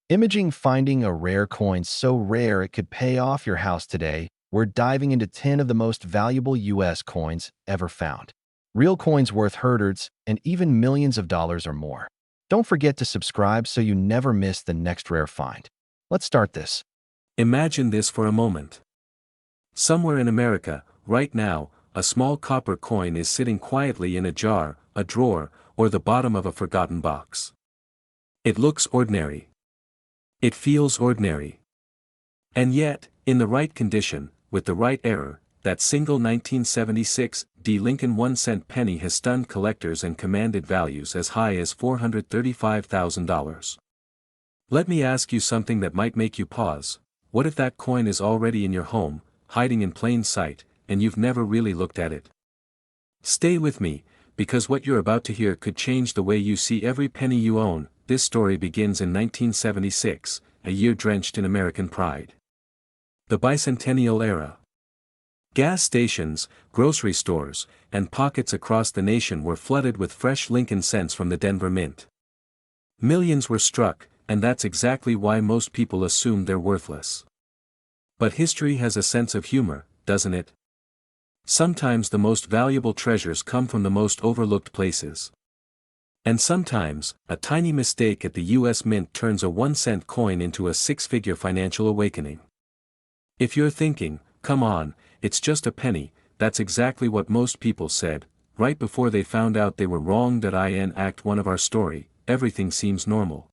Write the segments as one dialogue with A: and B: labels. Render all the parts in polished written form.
A: Imaging finding a rare coin so rare it could pay off your house today, we're diving into 10 of the most valuable US coins ever found. Real coins worth hundreds and even millions of dollars or more. Don't forget to subscribe so you never miss the next rare find. Let's start this.
B: Imagine this for a moment. Somewhere in America, right now, a small copper coin is sitting quietly in a jar, a drawer, or the bottom of a forgotten box. It looks ordinary. It feels ordinary. And yet, in the right condition, with the right error, that single 1976 D. Lincoln 1-cent penny has stunned collectors and commanded values as high as $435,000. Let me ask you something that might make you pause. What if that coin is already in your home, hiding in plain sight, and you've never really looked at it? Stay with me, because what you're about to hear could change the way you see every penny you own. This story begins in 1976, a year drenched in American pride. The bicentennial era. Gas stations, grocery stores, and pockets across the nation were flooded with fresh Lincoln cents from the Denver Mint. Millions were struck, and that's exactly why most people assume they're worthless. But history has a sense of humor, doesn't it? Sometimes the most valuable treasures come from the most overlooked places. And sometimes, a tiny mistake at the US Mint turns a 1-cent coin into a six-figure financial awakening. If you're thinking, come on, it's just a penny, that's exactly what most people said, right before they found out they were wrong. In Act 1 of our story, everything seems normal.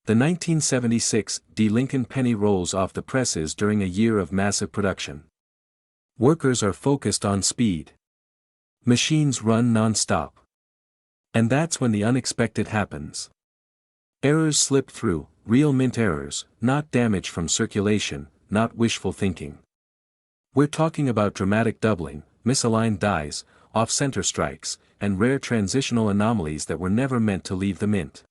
B: The 1976 D. Lincoln penny rolls off the presses during a year of massive production. Workers are focused on speed. Machines run non-stop. And that's when the unexpected happens. Errors slip through, real mint errors, not damage from circulation, not wishful thinking. We're talking about dramatic doubling, misaligned dies, off-center strikes, and rare transitional anomalies that were never meant to leave the mint.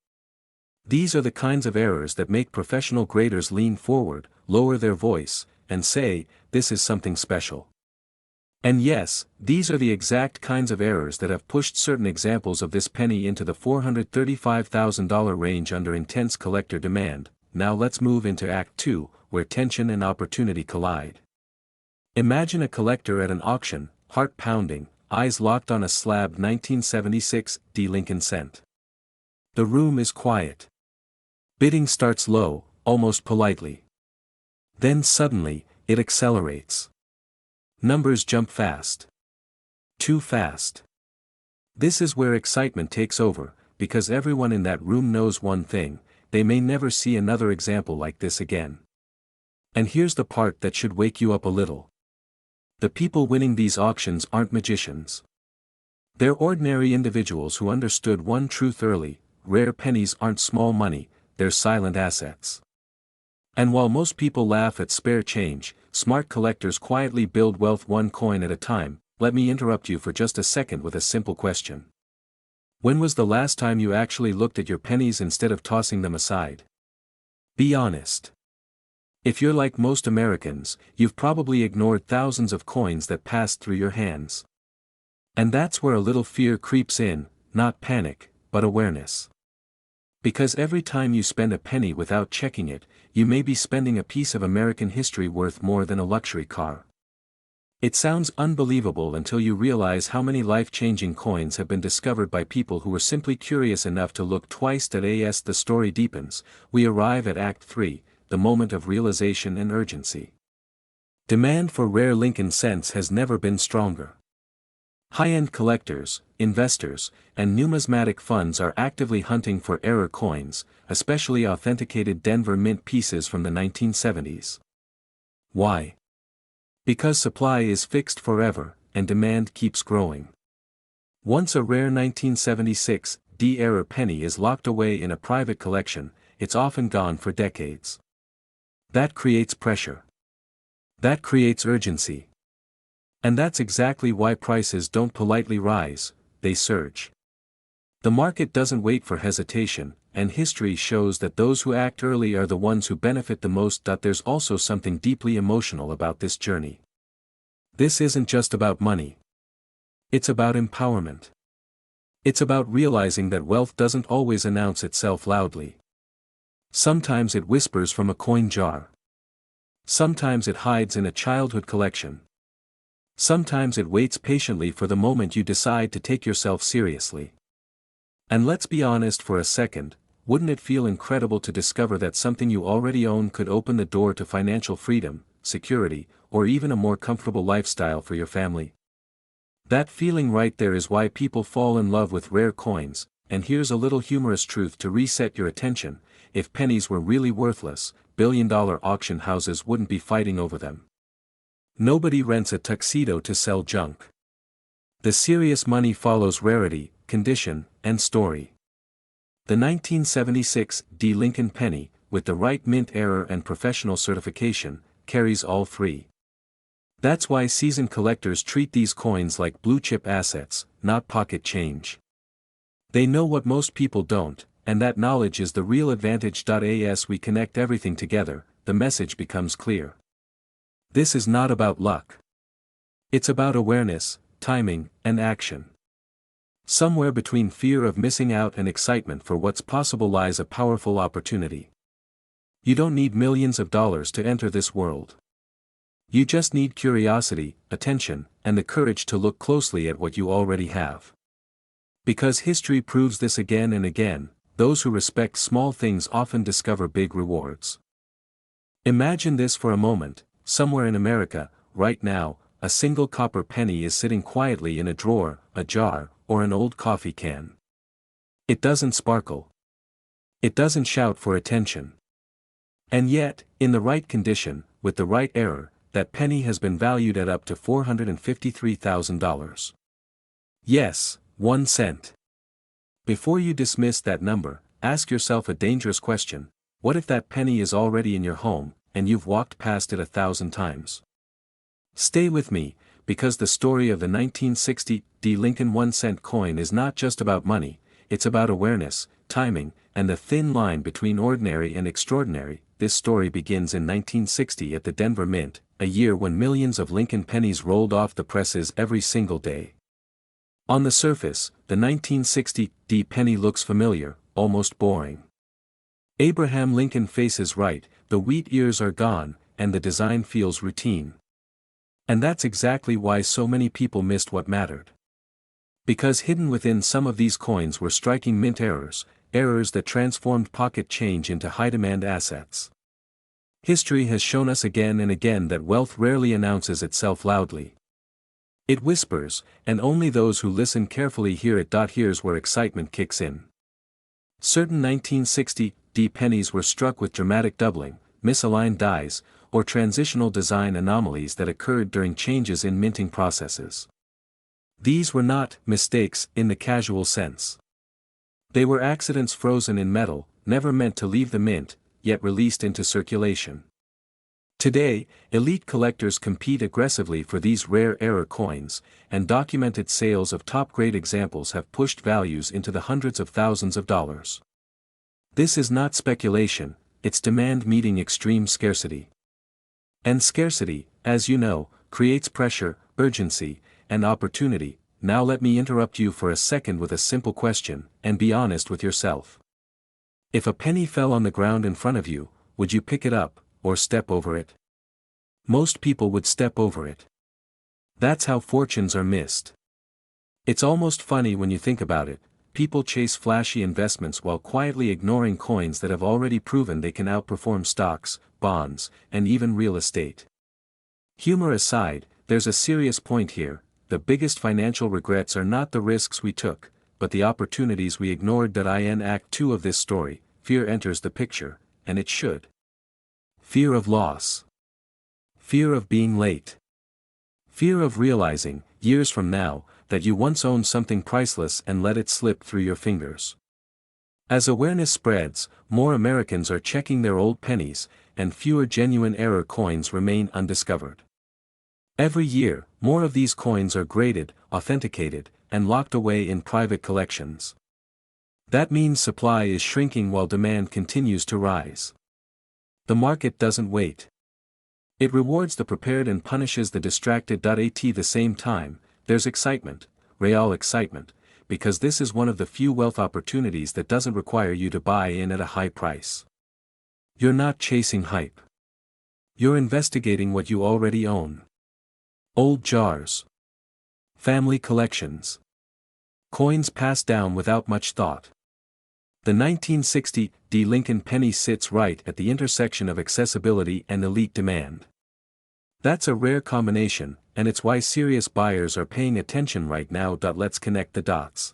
B: These are the kinds of errors that make professional graders lean forward, lower their voice, and say, this is something special. And yes, these are the exact kinds of errors that have pushed certain examples of this penny into the $435,000 range under intense collector demand. Now let's move into Act 2, where tension and opportunity collide. Imagine a collector at an auction, heart pounding, eyes locked on a slab 1976 D. Lincoln cent. The room is quiet. Bidding starts low, almost politely. Then suddenly, it accelerates. Numbers jump fast. Too fast. This is where excitement takes over, because everyone in that room knows one thing: they may never see another example like this again. And here's the part that should wake you up a little. The people winning these auctions aren't magicians. They're ordinary individuals who understood one truth early: rare pennies aren't small money, they're silent assets. And while most people laugh at spare change, smart collectors quietly build wealth one coin at a time. Let me interrupt you for just a second with a simple question. When was the last time you actually looked at your pennies instead of tossing them aside? Be honest. If you're like most Americans, you've probably ignored thousands of coins that passed through your hands. And that's where a little fear creeps in, not panic, but awareness. Because every time you spend a penny without checking it, you may be spending a piece of American history worth more than a luxury car. It sounds unbelievable until you realize how many life-changing coins have been discovered by people who were simply curious enough to look twice. As the story deepens, we arrive at Act 3, the moment of realization and urgency. Demand for rare Lincoln cents has never been stronger. High-end collectors, investors, and numismatic funds are actively hunting for error coins, especially authenticated Denver Mint pieces from the 1970s. Why? Because supply is fixed forever, and demand keeps growing. Once a rare 1976 D error penny is locked away in a private collection, it's often gone for decades. That creates pressure. That creates urgency. And that's exactly why prices don't politely rise, they surge. The market doesn't wait for hesitation, and history shows that those who act early are the ones who benefit the most. There's also something deeply emotional about this journey. This isn't just about money. It's about empowerment. It's about realizing that wealth doesn't always announce itself loudly. Sometimes it whispers from a coin jar. Sometimes it hides in a childhood collection. Sometimes it waits patiently for the moment you decide to take yourself seriously. And let's be honest for a second, wouldn't it feel incredible to discover that something you already own could open the door to financial freedom, security, or even a more comfortable lifestyle for your family? That feeling right there is why people fall in love with rare coins, and here's a little humorous truth to reset your attention: if pennies were really worthless, billion-dollar auction houses wouldn't be fighting over them. Nobody rents a tuxedo to sell junk. The serious money follows rarity, condition, and story. The 1976 D. Lincoln penny, with the right mint error and professional certification, carries all three. That's why seasoned collectors treat these coins like blue-chip assets, not pocket change. They know what most people don't, and that knowledge is the real advantage. As we connect everything together, the message becomes clear. This is not about luck. It's about awareness, timing, and action. Somewhere between fear of missing out and excitement for what's possible lies a powerful opportunity. You don't need millions of dollars to enter this world. You just need curiosity, attention, and the courage to look closely at what you already have. Because history proves this again and again, those who respect small things often discover big rewards. Imagine this for a moment: somewhere in America, right now, a single copper penny is sitting quietly in a drawer, a jar, or an old coffee can. It doesn't sparkle. It doesn't shout for attention. And yet, in the right condition, with the right error, that penny has been valued at up to $453,000. Yes, 1 cent. Before you dismiss that number, ask yourself a dangerous question: what if that penny is already in your home, and you've walked past it 1,000 times? Stay with me, because the story of the 1960 D. Lincoln 1-cent coin is not just about money, it's about awareness, timing, and the thin line between ordinary and extraordinary. This story begins in 1960 at the Denver Mint, a year when millions of Lincoln pennies rolled off the presses every single day. On the surface, the 1960 D penny looks familiar, almost boring. Abraham Lincoln faces right, the wheat ears are gone, and the design feels routine. And that's exactly why so many people missed what mattered. Because hidden within some of these coins were striking mint errors, errors that transformed pocket change into high-demand assets. History has shown us again and again that wealth rarely announces itself loudly. It whispers, and only those who listen carefully hear it. Here's where excitement kicks in. Certain 1960 D pennies were struck with dramatic doubling, misaligned dies, or transitional design anomalies that occurred during changes in minting processes. These were not mistakes in the casual sense. They were accidents frozen in metal, never meant to leave the mint, yet released into circulation. Today, elite collectors compete aggressively for these rare error coins, and documented sales of top-grade examples have pushed values into the hundreds of thousands of dollars. This is not speculation, it's demand meeting extreme scarcity. And scarcity, as you know, creates pressure, urgency, and opportunity. Now let me interrupt you for a second with a simple question, and be honest with yourself. If a penny fell on the ground in front of you, would you pick it up, or step over it? Most people would step over it. That's how fortunes are missed. It's almost funny when you think about it. People chase flashy investments while quietly ignoring coins that have already proven they can outperform stocks, bonds, and even real estate. Humor aside, there's a serious point here: the biggest financial regrets are not the risks we took, but the opportunities we ignored. In Act 2 of this story, fear enters the picture, and it should. Fear of loss. Fear of being late. Fear of realizing, years from now, that you once owned something priceless and let it slip through your fingers. As awareness spreads, more Americans are checking their old pennies, and fewer genuine error coins remain undiscovered. Every year, more of these coins are graded, authenticated, and locked away in private collections. That means supply is shrinking while demand continues to rise. The market doesn't wait. It rewards the prepared and punishes the distracted. At the same time, there's excitement, real excitement, because this is one of the few wealth opportunities that doesn't require you to buy in at a high price. You're not chasing hype. You're investigating what you already own. Old jars. Family collections. Coins passed down without much thought. The 1960 D Lincoln penny sits right at the intersection of accessibility and elite demand. That's a rare combination, and it's why serious buyers are paying attention right now. Let's connect the dots.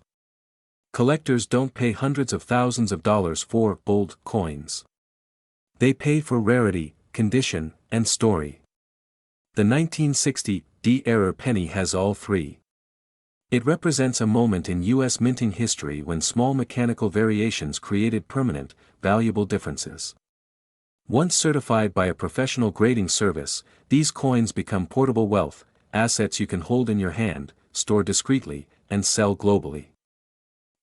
B: Collectors don't pay hundreds of thousands of dollars for old coins. They pay for rarity, condition, and story. The 1960 D-era penny has all three. It represents a moment in U.S. minting history when small mechanical variations created permanent, valuable differences. Once certified by a professional grading service, these coins become portable wealth, assets you can hold in your hand, store discreetly, and sell globally.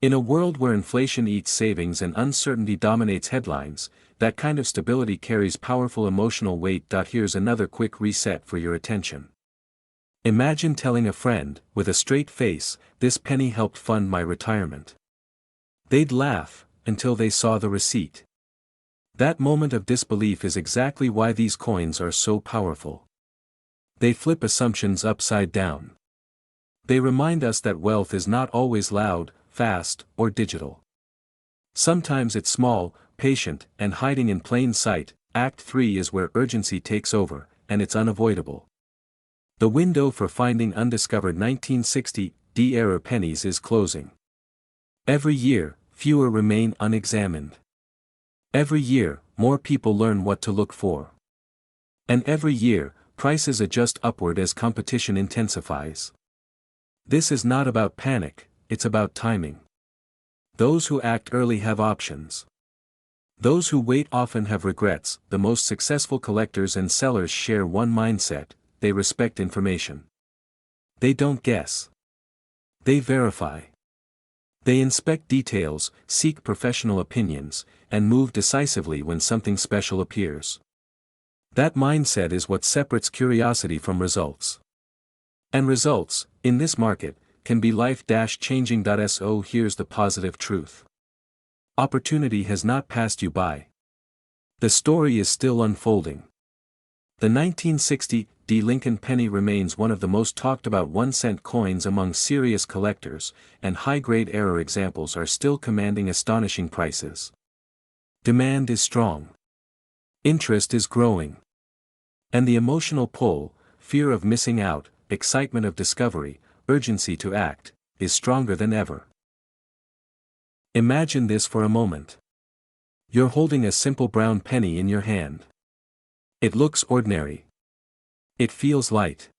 B: In a world where inflation eats savings and uncertainty dominates headlines, that kind of stability carries powerful emotional weight. Here's another quick reset for your attention. Imagine telling a friend, with a straight face, this penny helped fund my retirement. They'd laugh, until they saw the receipt. That moment of disbelief is exactly why these coins are so powerful. They flip assumptions upside down. They remind us that wealth is not always loud, fast, or digital. Sometimes it's small, patient, and hiding in plain sight. Act 3 is where urgency takes over, and it's unavoidable. The window for finding undiscovered 1960 D-era pennies is closing. Every year, fewer remain unexamined. Every year, more people learn what to look for. And every year, prices adjust upward as competition intensifies. This is not about panic, it's about timing. Those who act early have options. Those who wait often have regrets. The most successful collectors and sellers share one mindset: they respect information. They don't guess. They verify. They inspect details, seek professional opinions, and move decisively when something special appears. That mindset is what separates curiosity from results. And results, in this market, can be life-changing. So here's the positive truth. Opportunity has not passed you by. The story is still unfolding. The 1960 D Lincoln penny remains one of the most talked about 1-cent coins among serious collectors, and high-grade era examples are still commanding astonishing prices. Demand is strong. Interest is growing. And the emotional pull, fear of missing out, excitement of discovery, urgency to act, is stronger than ever. Imagine this for a moment. You're holding a simple brown penny in your hand. It looks ordinary. It feels light.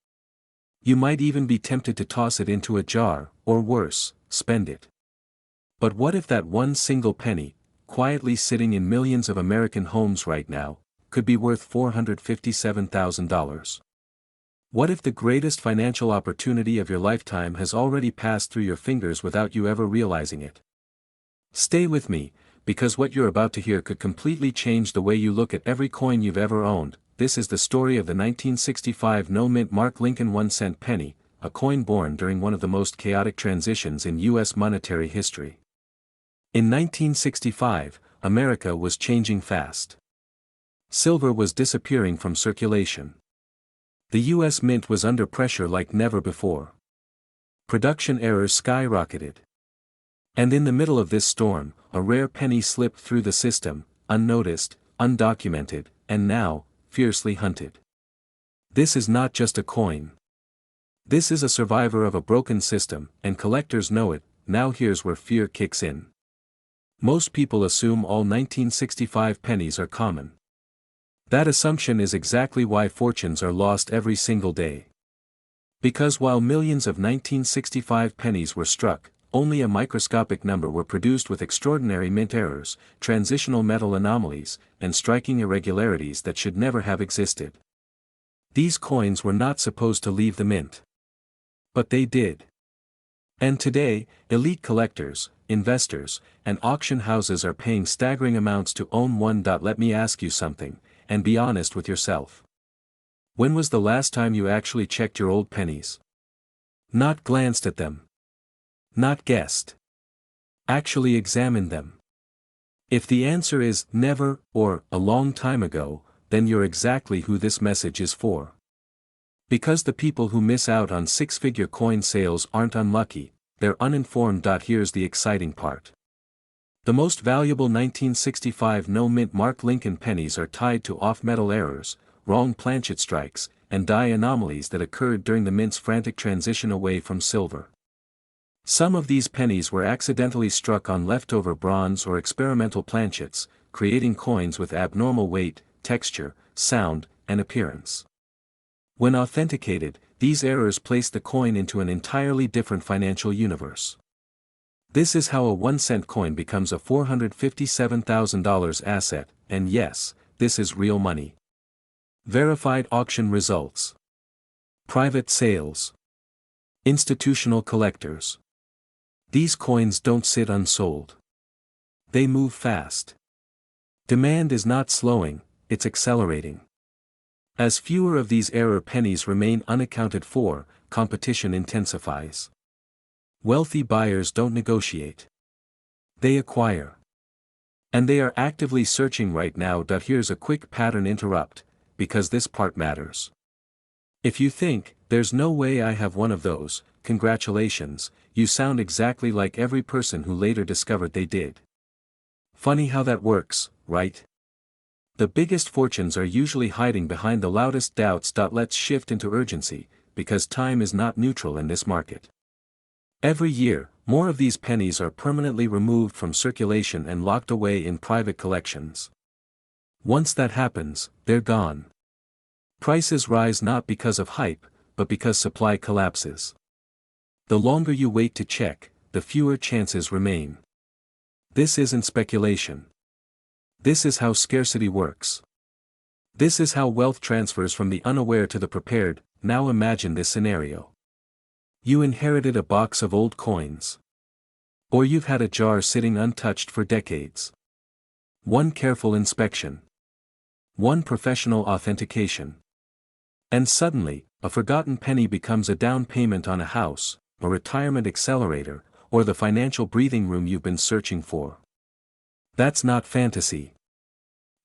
B: You might even be tempted to toss it into a jar, or worse, spend it. But what if that one single penny, quietly sitting in millions of American homes right now, could be worth $457,000? What if the greatest financial opportunity of your lifetime has already passed through your fingers without you ever realizing it? Stay with me, because what you're about to hear could completely change the way you look at every coin you've ever owned. This is the story of the 1965 no-mint Mark Lincoln 1-cent penny, a coin born during one of the most chaotic transitions in U.S. monetary history. In 1965, America was changing fast. Silver was disappearing from circulation. The U.S. Mint was under pressure like never before. Production errors skyrocketed. And in the middle of this storm, a rare penny slipped through the system, unnoticed, undocumented, and now, fiercely hunted. This is not just a coin. This is a survivor of a broken system, and collectors know it. Now here's where fear kicks in. Most people assume all 1965 pennies are common. That assumption is exactly why fortunes are lost every single day. Because while millions of 1965 pennies were struck, only a microscopic number were produced with extraordinary mint errors, transitional metal anomalies, and striking irregularities that should never have existed. These coins were not supposed to leave the mint. But they did. And today, elite collectors, investors, and auction houses are paying staggering amounts to own one. Let me ask you something, and be honest with yourself. When was the last time you actually checked your old pennies? Not glanced at them. Not guessed. Actually examined them. If the answer is never or a long time ago, then you're exactly who this message is for. Because the people who miss out on six-figure coin sales aren't unlucky, they're uninformed. Here's the exciting part. The most valuable 1965 no-mint Mark Lincoln pennies are tied to off-metal errors, wrong planchet strikes, and die anomalies that occurred during the mint's frantic transition away from silver. Some of these pennies were accidentally struck on leftover bronze or experimental planchets, creating coins with abnormal weight, texture, sound, and appearance. When authenticated, these errors place the coin into an entirely different financial universe. This is how a 1-cent coin becomes a $457,000 asset, and yes, this is real money. Verified auction results. Private sales. Institutional collectors. These coins don't sit unsold. They move fast. Demand is not slowing, it's accelerating. As fewer of these error pennies remain unaccounted for, competition intensifies. Wealthy buyers don't negotiate. They acquire. And they are actively searching right now. Here's a quick pattern interrupt, because this part matters. If you think, there's no way I have one of those, congratulations, you sound exactly like every person who later discovered they did. Funny how that works, right? The biggest fortunes are usually hiding behind the loudest doubts. Let's shift into urgency, because time is not neutral in this market. Every year, more of these pennies are permanently removed from circulation and locked away in private collections. Once that happens, they're gone. Prices rise not because of hype, but because supply collapses. The longer you wait to check, the fewer chances remain. This isn't speculation. This is how scarcity works. This is how wealth transfers from the unaware to the prepared. Now imagine this scenario. You inherited a box of old coins. Or you've had a jar sitting untouched for decades. One careful inspection. One professional authentication. And suddenly, a forgotten penny becomes a down payment on a house, a retirement accelerator, or the financial breathing room you've been searching for. That's not fantasy.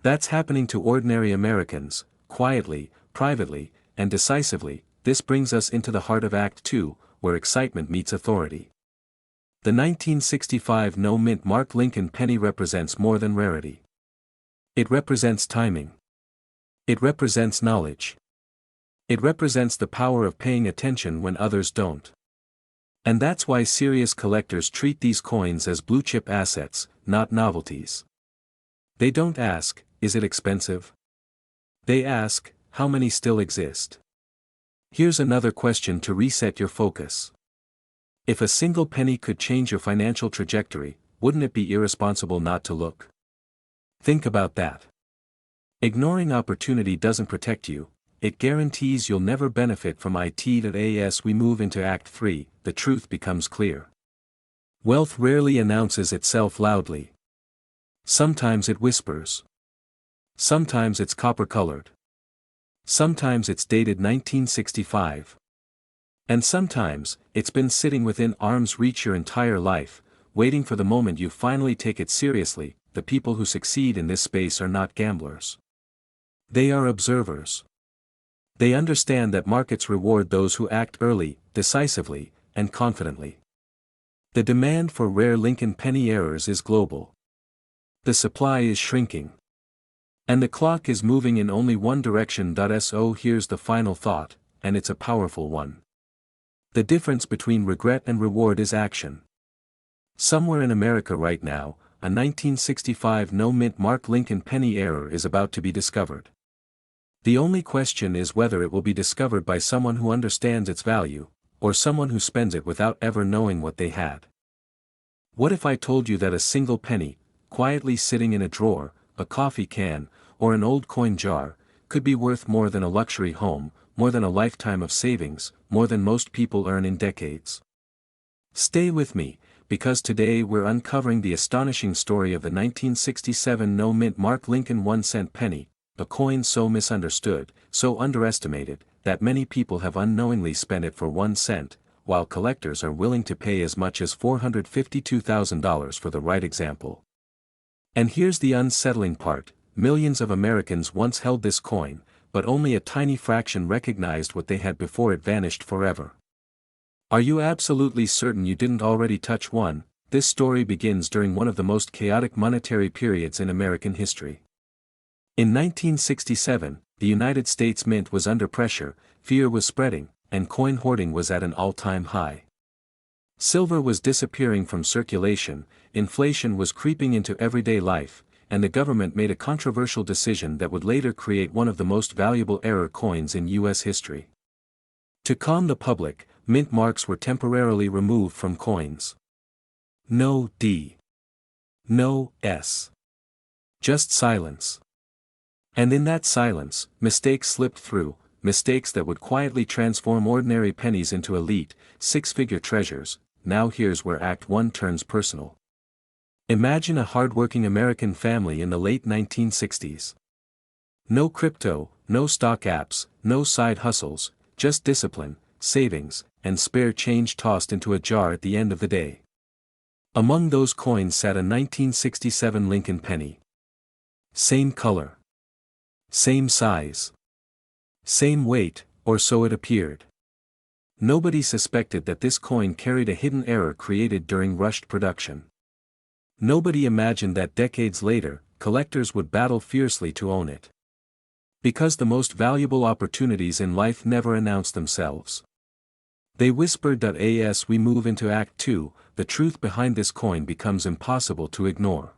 B: That's happening to ordinary Americans, quietly, privately, and decisively. This brings us into the heart of Act 2, where excitement meets authority. The 1965 no-mint Mark Lincoln penny represents more than rarity. It represents timing. It represents knowledge. It represents the power of paying attention when others don't. And that's why serious collectors treat these coins as blue-chip assets, not novelties. They don't ask, is it expensive? They ask, how many still exist? Here's another question to reset your focus. If a single penny could change your financial trajectory, wouldn't it be irresponsible not to look? Think about that. Ignoring opportunity doesn't protect you, it guarantees you'll never benefit from it. As we move into Act 3, the truth becomes clear. Wealth rarely announces itself loudly. Sometimes it whispers. Sometimes it's copper-colored. Sometimes it's dated 1965. And sometimes, it's been sitting within arm's reach your entire life, waiting for the moment you finally take it seriously. The people who succeed in this space are not gamblers. They are observers. They understand that markets reward those who act early, decisively, and confidently. The demand for rare Lincoln penny errors is global. The supply is shrinking. And the clock is moving in only one direction. So here's the final thought, and it's a powerful one. The difference between regret and reward is action. Somewhere in America right now, a 1965 no-mint Mark Lincoln penny error is about to be discovered. The only question is whether it will be discovered by someone who understands its value, or someone who spends it without ever knowing what they had. What if I told you that a single penny, quietly sitting in a drawer, a coffee can, or an old coin jar, could be worth more than a luxury home, more than a lifetime of savings, more than most people earn in decades? Stay with me, because today we're uncovering the astonishing story of the 1967 no-mint Mark Lincoln 1-cent penny, a coin so misunderstood, so underestimated, that many people have unknowingly spent it for 1 cent, while collectors are willing to pay as much as $452,000 for the right example. And here's the unsettling part: millions of Americans once held this coin, but only a tiny fraction recognized what they had before it vanished forever. Are you absolutely certain you didn't already touch one? This story begins during one of the most chaotic monetary periods in American history. In 1967, the United States Mint was under pressure, fear was spreading, and coin hoarding was at an all-time high. Silver was disappearing from circulation, inflation was creeping into everyday life, and the government made a controversial decision that would later create one of the most valuable error coins in U.S. history. To calm the public, mint marks were temporarily removed from coins. No D. No S. Just silence. And in that silence, mistakes slipped through, mistakes that would quietly transform ordinary pennies into elite, six-figure treasures. Now here's where Act 1 turns personal. Imagine a hardworking American family in the late 1960s. No crypto, no stock apps, no side hustles, just discipline, savings, and spare change tossed into a jar at the end of the day. Among those coins sat a 1967 Lincoln penny. Same color. Same size. Same weight, or so it appeared. Nobody suspected that this coin carried a hidden error created during rushed production. Nobody imagined that decades later, collectors would battle fiercely to own it. Because the most valuable opportunities in life never announce themselves. They whispered. As we move into Act 2, the truth behind this coin becomes impossible to ignore.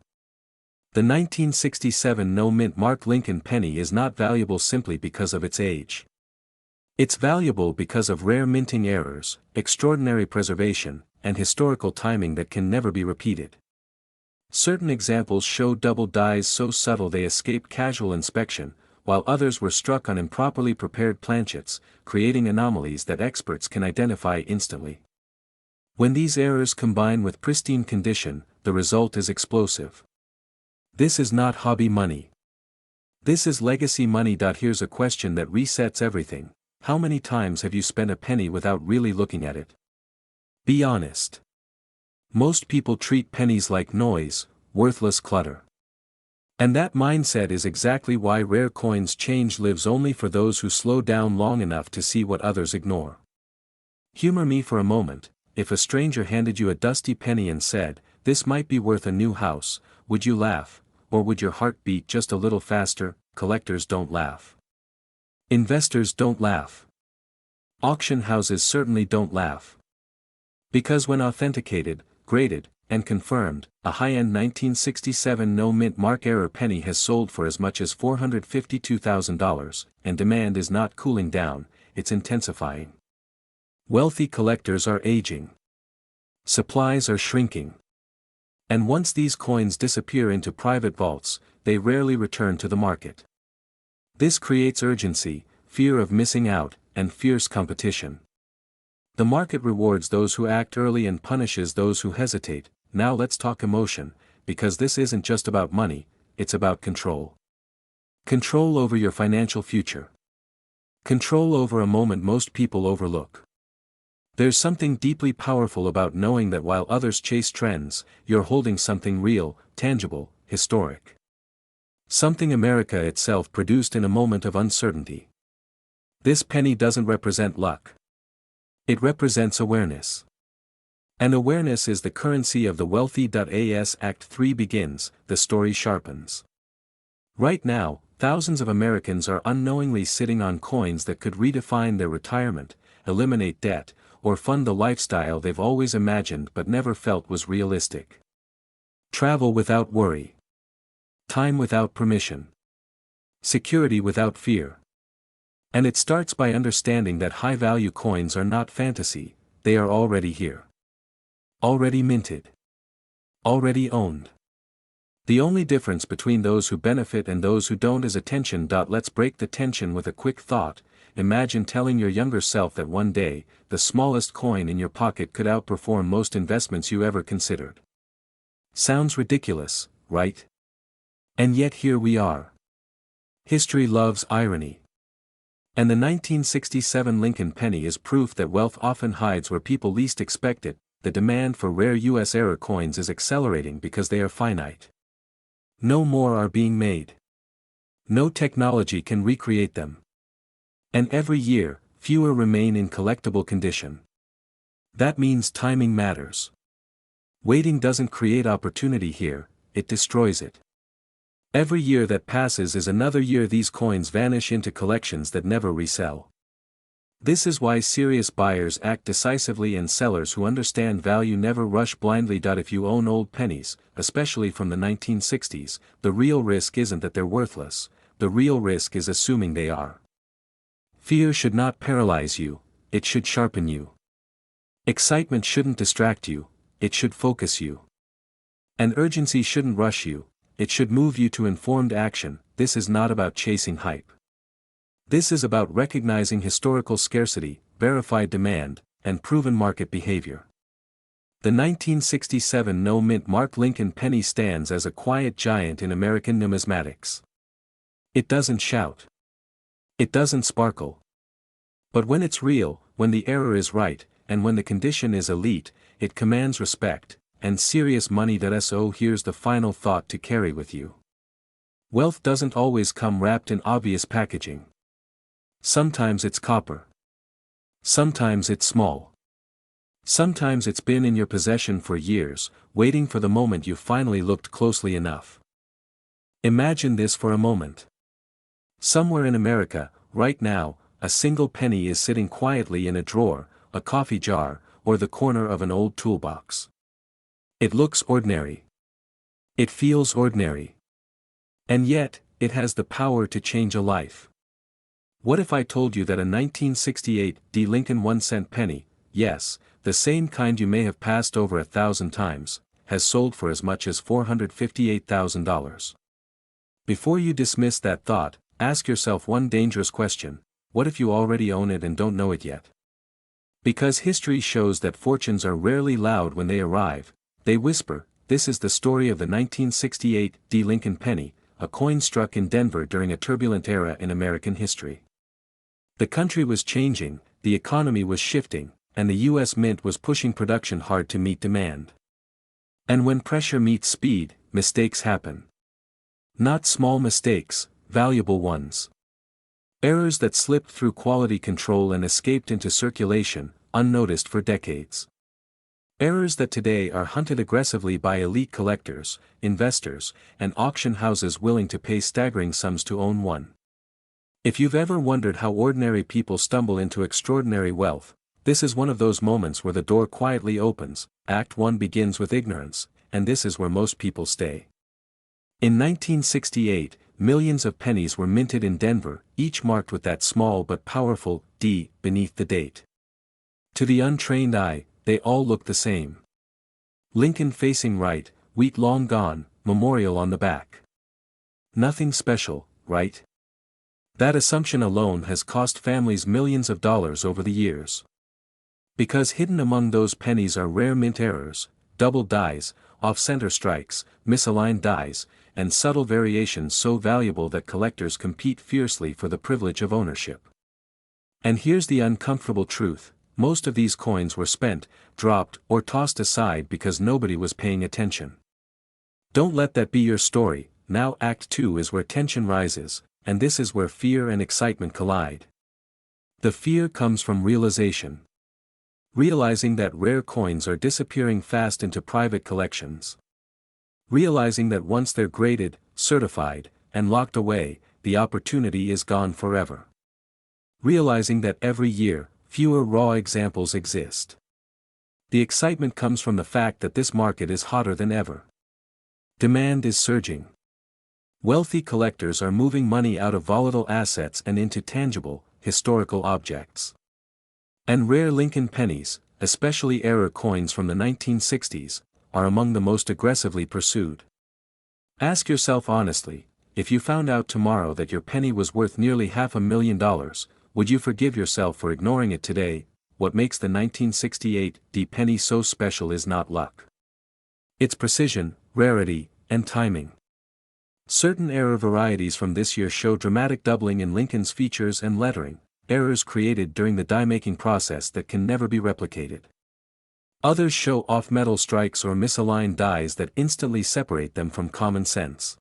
B: The 1967 no-mint mark Lincoln penny is not valuable simply because of its age. It's valuable because of rare minting errors, extraordinary preservation, and historical timing that can never be repeated. Certain examples show double dies so subtle they escape casual inspection, while others were struck on improperly prepared planchets, creating anomalies that experts can identify instantly. When these errors combine with pristine condition, the result is explosive. This is not hobby money. This is legacy money. Here's a question that resets everything: how many times have you spent a penny without really looking at it? Be honest. Most people treat pennies like noise, worthless clutter. And that mindset is exactly why rare coins change lives only for those who slow down long enough to see what others ignore. Humor me for a moment: if a stranger handed you a dusty penny and said, "This might be worth a new house," would you laugh, or would your heart beat just a little faster? Collectors don't laugh. Investors don't laugh. Auction houses certainly don't laugh. Because when authenticated, graded, and confirmed, a high-end 1967 no-mint mark error penny has sold for as much as $452,000, and demand is not cooling down, it's intensifying. Wealthy collectors are aging. Supplies are shrinking. And once these coins disappear into private vaults, they rarely return to the market. This creates urgency, fear of missing out, and fierce competition. The market rewards those who act early and punishes those who hesitate. Now let's talk emotion, because this isn't just about money, it's about control. Control over your financial future. Control over a moment most people overlook. There's something deeply powerful about knowing that while others chase trends, you're holding something real, tangible, historic. Something America itself produced in a moment of uncertainty. This penny doesn't represent luck. It represents awareness. And awareness is the currency of the wealthy. As Act 3 begins, the story sharpens. Right now, thousands of Americans are unknowingly sitting on coins that could redefine their retirement, eliminate debt, or fund the lifestyle they've always imagined but never felt was realistic. Travel without worry. Time without permission. Security without fear. And it starts by understanding that high-value coins are not fantasy, they are already here. Already minted. Already owned. The only difference between those who benefit and those who don't is attention. Let's break the tension with a quick thought. Imagine telling your younger self that one day, the smallest coin in your pocket could outperform most investments you ever considered. Sounds ridiculous, right? And yet here we are. History loves irony. And the 1967 Lincoln penny is proof that wealth often hides where people least expect it. The demand for rare U.S. error coins is accelerating because they are finite. No more are being made. No technology can recreate them. And every year, fewer remain in collectible condition. That means timing matters. Waiting doesn't create opportunity here, it destroys it. Every year that passes is another year these coins vanish into collections that never resell. This is why serious buyers act decisively and sellers who understand value never rush blindly. If you own old pennies, especially from the 1960s, the real risk isn't that they're worthless, the real risk is assuming they are. Fear should not paralyze you, it should sharpen you. Excitement shouldn't distract you, it should focus you. And urgency shouldn't rush you, it should move you to informed action. This is not about chasing hype. This is about recognizing historical scarcity, verified demand, and proven market behavior. The 1967 no-mint Mark Lincoln penny stands as a quiet giant in American numismatics. It doesn't shout. It doesn't sparkle. But when it's real, when the error is right, and when the condition is elite, it commands respect, and serious money. So here's the final thought to carry with you. Wealth doesn't always come wrapped in obvious packaging. Sometimes it's copper. Sometimes it's small. Sometimes it's been in your possession for years, waiting for the moment you finally looked closely enough. Imagine this for a moment. Somewhere in America, right now, a single penny is sitting quietly in a drawer, a coffee jar, or the corner of an old toolbox. It looks ordinary. It feels ordinary. And yet, it has the power to change a life. What if I told you that a 1968 D. Lincoln 1-cent penny, yes, the same kind you may have passed over 1,000 times, has sold for as much as $458,000? Before you dismiss that thought, ask yourself one dangerous question: what if you already own it and don't know it yet? Because history shows that fortunes are rarely loud when they arrive, they whisper. This is the story of the 1968 D. Lincoln penny, a coin struck in Denver during a turbulent era in American history. The country was changing, the economy was shifting, and the U.S. Mint was pushing production hard to meet demand. And when pressure meets speed, mistakes happen. Not small mistakes, valuable ones. Errors that slipped through quality control and escaped into circulation, unnoticed for decades. Errors that today are hunted aggressively by elite collectors, investors, and auction houses willing to pay staggering sums to own one. If you've ever wondered how ordinary people stumble into extraordinary wealth, this is one of those moments where the door quietly opens. Act 1 begins with ignorance, and this is where most people stay. In 1968, millions of pennies were minted in Denver, each marked with that small but powerful D beneath the date. To the untrained eye, they all looked the same. Lincoln facing right, wheat long gone, memorial on the back. Nothing special, right? That assumption alone has cost families millions of dollars over the years. Because hidden among those pennies are rare mint errors, double dies, off-center strikes, misaligned dies, and subtle variations so valuable that collectors compete fiercely for the privilege of ownership. And here's the uncomfortable truth: most of these coins were spent, dropped, or tossed aside because nobody was paying attention. Don't let that be your story. Now Act 2 is where tension rises, and this is where fear and excitement collide. The fear comes from realization. Realizing that rare coins are disappearing fast into private collections. Realizing that once they're graded, certified, and locked away, the opportunity is gone forever. Realizing that every year, fewer raw examples exist. The excitement comes from the fact that this market is hotter than ever. Demand is surging. Wealthy collectors are moving money out of volatile assets and into tangible, historical objects. And rare Lincoln pennies, especially error coins from the 1960s, are among the most aggressively pursued. Ask yourself honestly, if you found out tomorrow that your penny was worth nearly $500,000, would you forgive yourself for ignoring it today? What makes the 1968 D penny so special is not luck. It's precision, rarity, and timing. Certain error varieties from this year show dramatic doubling in Lincoln's features and lettering, errors created during the die-making process that can never be replicated. Others show off-metal strikes or misaligned dies that instantly separate them from common sense.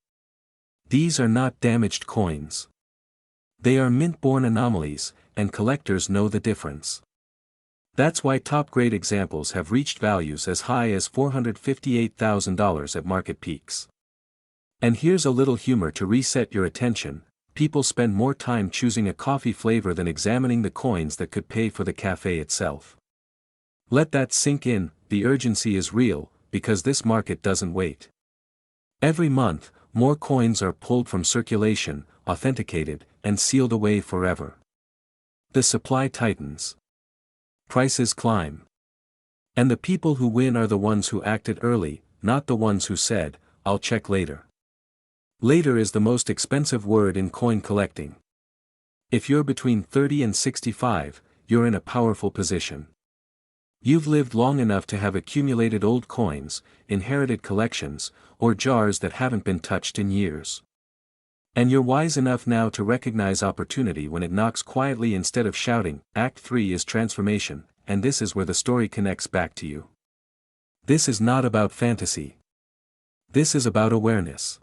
B: These are not damaged coins. They are mint-born anomalies, and collectors know the difference. That's why top-grade examples have reached values as high as $458,000 at market peaks. And here's a little humor to reset your attention: people spend more time choosing a coffee flavor than examining the coins that could pay for the cafe itself. Let that sink in. The urgency is real, because this market doesn't wait. Every month, more coins are pulled from circulation, authenticated, and sealed away forever. The supply tightens. Prices climb. And the people who win are the ones who acted early, not the ones who said, "I'll check later." Later is the most expensive word in coin collecting. If you're between 30 and 65, you're in a powerful position. You've lived long enough to have accumulated old coins, inherited collections, or jars that haven't been touched in years. And you're wise enough now to recognize opportunity when it knocks quietly instead of shouting. Act 3 is transformation, and this is where the story connects back to you. This is not about fantasy. This is about awareness.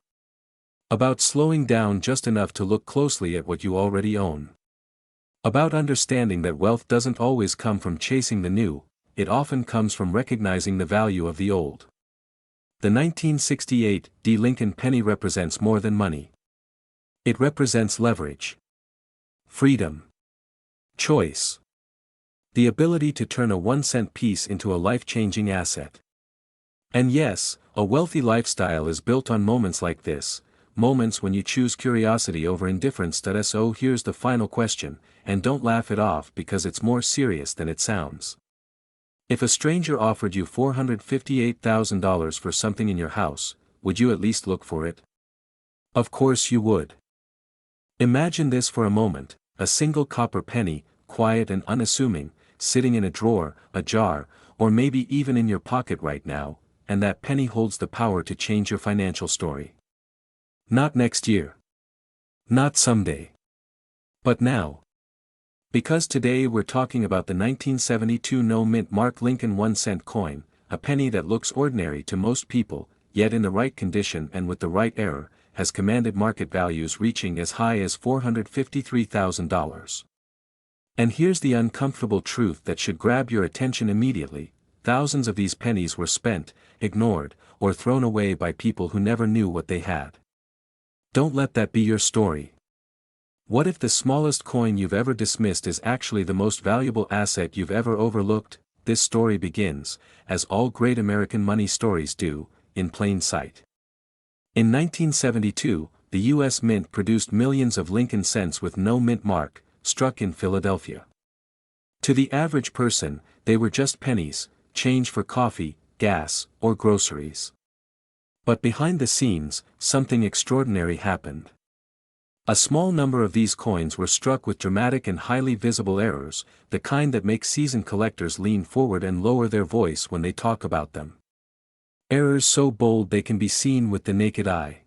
B: About slowing down just enough to look closely at what you already own. About understanding that wealth doesn't always come from chasing the new, it often comes from recognizing the value of the old. The 1968 D. Lincoln penny represents more than money. It represents leverage, freedom, choice, the ability to turn a 1-cent piece into a life-changing asset. And yes, a wealthy lifestyle is built on moments like this, moments when you choose curiosity over indifference. So here's the final question, and don't laugh it off because it's more serious than it sounds. If a stranger offered you $458,000 for something in your house, would you at least look for it? Of course you would. Imagine this for a moment: a single copper penny, quiet and unassuming, sitting in a drawer, a jar, or maybe even in your pocket right now, and that penny holds the power to change your financial story. Not next year. Not someday. But now. Because today we're talking about the 1972 no-mint Mark Lincoln 1-cent coin, a penny that looks ordinary to most people, yet in the right condition and with the right error, has commanded market values reaching as high as $453,000. And here's the uncomfortable truth that should grab your attention immediately: thousands of these pennies were spent, ignored, or thrown away by people who never knew what they had. Don't let that be your story. What if the smallest coin you've ever dismissed is actually the most valuable asset you've ever overlooked? This story begins, as all great American money stories do, in plain sight. In 1972, the U.S. Mint produced millions of Lincoln cents with no mint mark, struck in Philadelphia. To the average person, they were just pennies, change for coffee, gas, or groceries. But behind the scenes, something extraordinary happened. A small number of these coins were struck with dramatic and highly visible errors, the kind that make seasoned collectors lean forward and lower their voice when they talk about them. Errors so bold they can be seen with the naked eye.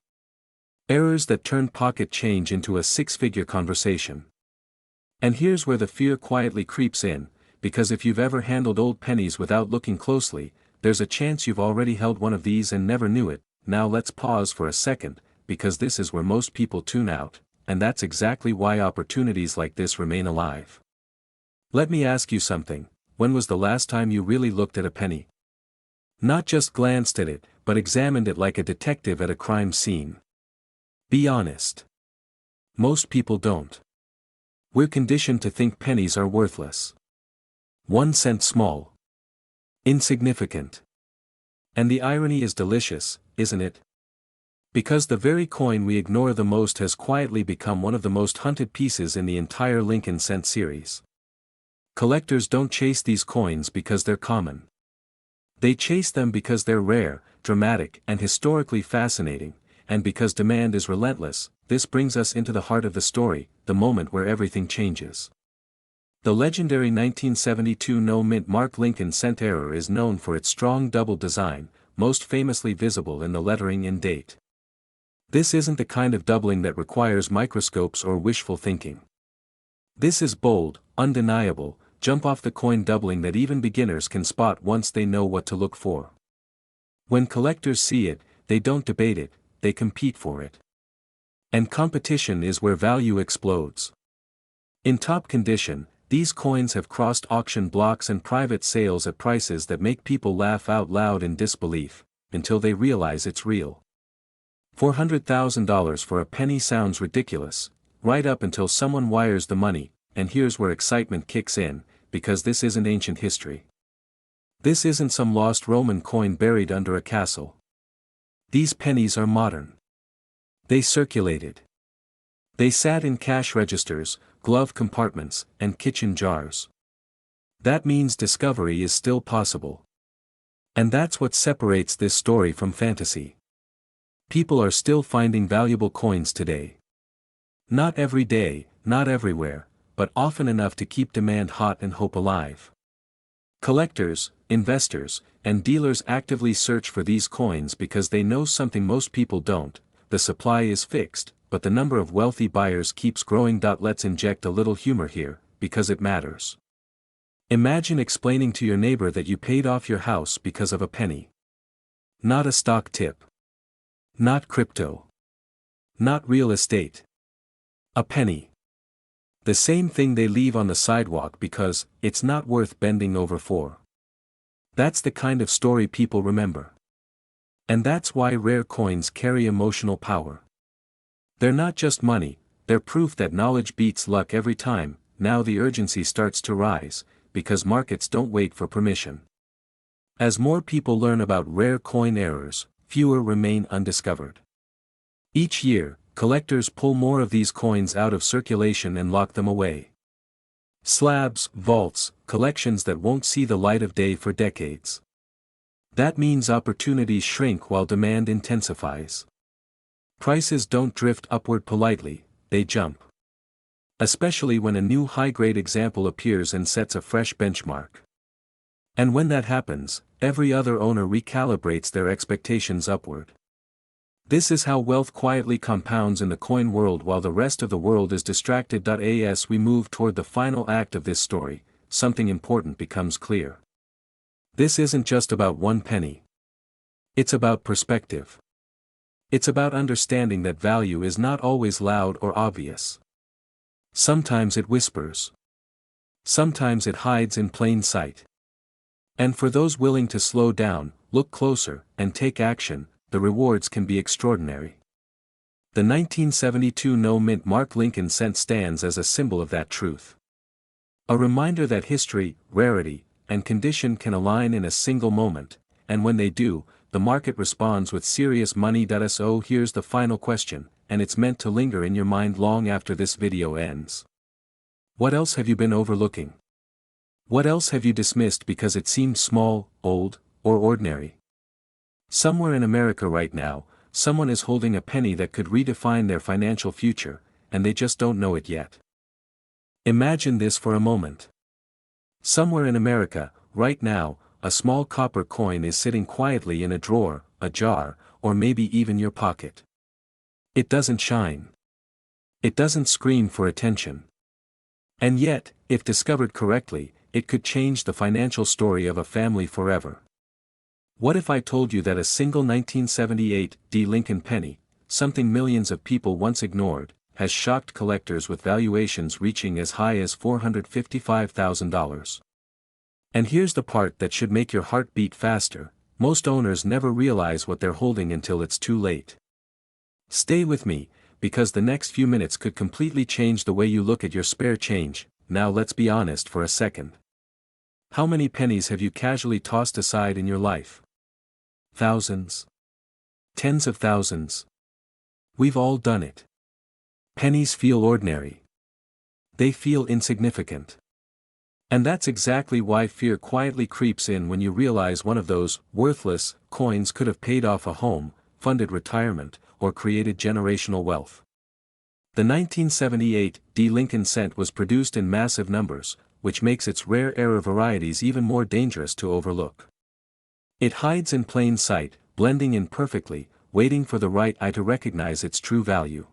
B: Errors that turn pocket change into a six-figure conversation. And here's where the fear quietly creeps in, because if you've ever handled old pennies without looking closely, there's a chance you've already held one of these and never knew it. Now let's pause for a second, because this is where most people tune out, and that's exactly why opportunities like this remain alive. Let me ask you something: when was the last time you really looked at a penny? Not just glanced at it, but examined it like a detective at a crime scene. Be honest. Most people don't. We're conditioned to think pennies are worthless. 1 cent small. Insignificant. And the irony is delicious, isn't it? Because the very coin we ignore the most has quietly become one of the most hunted pieces in the entire Lincoln cent series. Collectors don't chase these coins because they're common. They chase them because they're rare, dramatic, and historically fascinating, and because demand is relentless. This brings us into the heart of the story, the moment where everything changes. The legendary 1972 no-mint Mark Lincoln cent error is known for its strong double design, most famously visible in the lettering and date. This isn't the kind of doubling that requires microscopes or wishful thinking. This is bold, undeniable, jump-off-the-coin doubling that even beginners can spot once they know what to look for. When collectors see it, they don't debate it, they compete for it. And competition is where value explodes. In top condition, these coins have crossed auction blocks and private sales at prices that make people laugh out loud in disbelief, until they realize it's real. $400,000 for a penny sounds ridiculous, right up until someone wires the money, and here's where excitement kicks in, because this isn't ancient history. This isn't some lost Roman coin buried under a castle. These pennies are modern. They circulated. They sat in cash registers, glove compartments, and kitchen jars. That means discovery is still possible. And that's what separates this story from fantasy. People are still finding valuable coins today. Not every day, not everywhere, but often enough to keep demand hot and hope alive. Collectors, investors, and dealers actively search for these coins because they know something most people don't: the supply is fixed, but the number of wealthy buyers keeps growing. Let's inject a little humor here, because it matters. Imagine explaining to your neighbor that you paid off your house because of a penny. Not a stock tip. Not crypto. Not real estate. A penny. The same thing they leave on the sidewalk because it's not worth bending over for. That's the kind of story people remember. And that's why rare coins carry emotional power. They're not just money, they're proof that knowledge beats luck every time. Now the urgency starts to rise, because markets don't wait for permission. As more people learn about rare coin errors, fewer remain undiscovered. Each year, collectors pull more of these coins out of circulation and lock them away. Slabs, vaults, collections that won't see the light of day for decades. That means opportunities shrink while demand intensifies. Prices don't drift upward politely, they jump. Especially when a new high-grade example appears and sets a fresh benchmark. And when that happens, every other owner recalibrates their expectations upward. This is how wealth quietly compounds in the coin world while the rest of the world is distracted. As we move toward the final act of this story, something important becomes clear. This isn't just about one penny. It's about perspective. It's about understanding that value is not always loud or obvious. Sometimes it whispers. Sometimes it hides in plain sight. And for those willing to slow down, look closer, and take action, the rewards can be extraordinary. The 1972 no-mint Mark Lincoln cent stands as a symbol of that truth. A reminder that history, rarity, and condition can align in a single moment, and when they do, the market responds with serious money. So here's the final question, and it's meant to linger in your mind long after this video ends. What else have you been overlooking? What else have you dismissed because it seemed small, old, or ordinary? Somewhere in America right now, someone is holding a penny that could redefine their financial future, and they just don't know it yet. Imagine this for a moment. Somewhere in America, right now, a small copper coin is sitting quietly in a drawer, a jar, or maybe even your pocket. It doesn't shine. It doesn't scream for attention. And yet, if discovered correctly, it could change the financial story of a family forever. What if I told you that a single 1978 Lincoln penny, something millions of people once ignored, has shocked collectors with valuations reaching as high as $455,000? And here's the part that should make your heart beat faster: most owners never realize what they're holding until it's too late. Stay with me, because the next few minutes could completely change the way you look at your spare change. Now let's be honest for a second. How many pennies have you casually tossed aside in your life? Thousands? Tens of thousands? We've all done it. Pennies feel ordinary. They feel insignificant. And that's exactly why fear quietly creeps in when you realize one of those worthless coins could have paid off a home, funded retirement, or created generational wealth. The 1978 Lincoln cent was produced in massive numbers, which makes its rare error varieties even more dangerous to overlook. It hides in plain sight, blending in perfectly, waiting for the right eye to recognize its true value.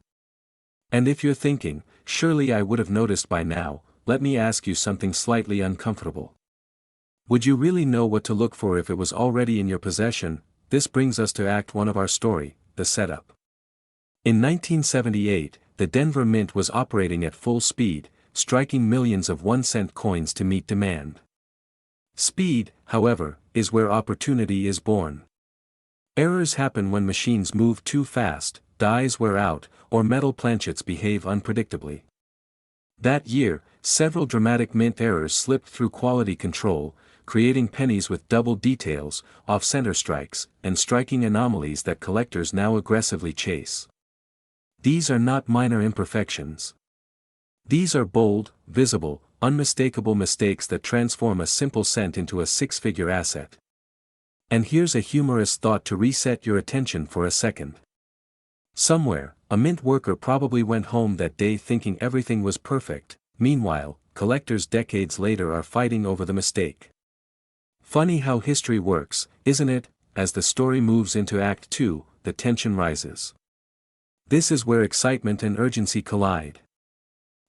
B: And if you're thinking, surely I would have noticed by now, let me ask you something slightly uncomfortable. Would you really know what to look for if it was already in your possession? This brings us to Act 1 of our story, the setup. In 1978, the Denver Mint was operating at full speed, striking millions of 1-cent coins to meet demand. Speed, however, is where opportunity is born. Errors happen when machines move too fast, dies wear out, or metal planchets behave unpredictably. That year, several dramatic mint errors slipped through quality control, creating pennies with double details, off-center strikes, and striking anomalies that collectors now aggressively chase. These are not minor imperfections. These are bold, visible, unmistakable mistakes that transform a simple cent into a six-figure asset. And here's a humorous thought to reset your attention for a second. Somewhere, a mint worker probably went home that day thinking everything was perfect. Meanwhile, collectors decades later are fighting over the mistake. Funny how history works, isn't it? As the story moves into Act 2, the tension rises. This is where excitement and urgency collide.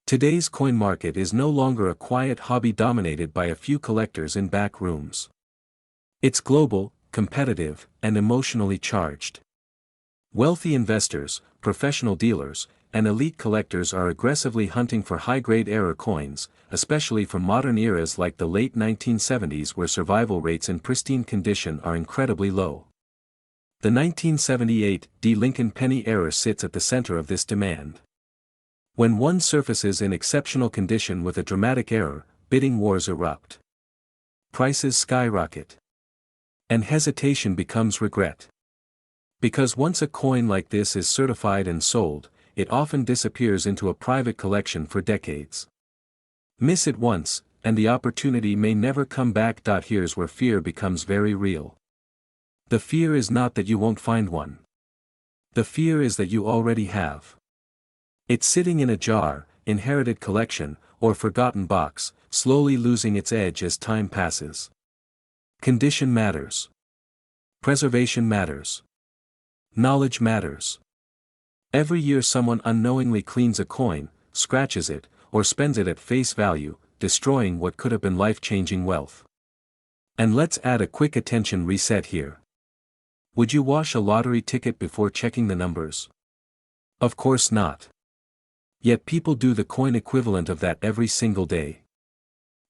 B: Today's coin market is no longer a quiet hobby dominated by a few collectors in back rooms. It's global, competitive, and emotionally charged. Wealthy investors, professional dealers, and elite collectors are aggressively hunting for high-grade error coins, especially from modern eras like the late 1970s where survival rates in pristine condition are incredibly low. The 1978 D. Lincoln penny error sits at the center of this demand. When one surfaces in exceptional condition with a dramatic error, bidding wars erupt. Prices skyrocket. And hesitation becomes regret. Because once a coin like this is certified and sold, it often disappears into a private collection for decades. Miss it once, and the opportunity may never come back. Here's where fear becomes very real. The fear is not that you won't find one. The fear is that you already have. It's sitting in a jar, inherited collection, or forgotten box, slowly losing its edge as time passes. Condition matters. Preservation matters. Knowledge matters. Every year someone unknowingly cleans a coin, scratches it, or spends it at face value, destroying what could have been life-changing wealth. And let's add a quick attention reset here. Would you wash a lottery ticket before checking the numbers? Of course not. Yet people do the coin equivalent of that every single day.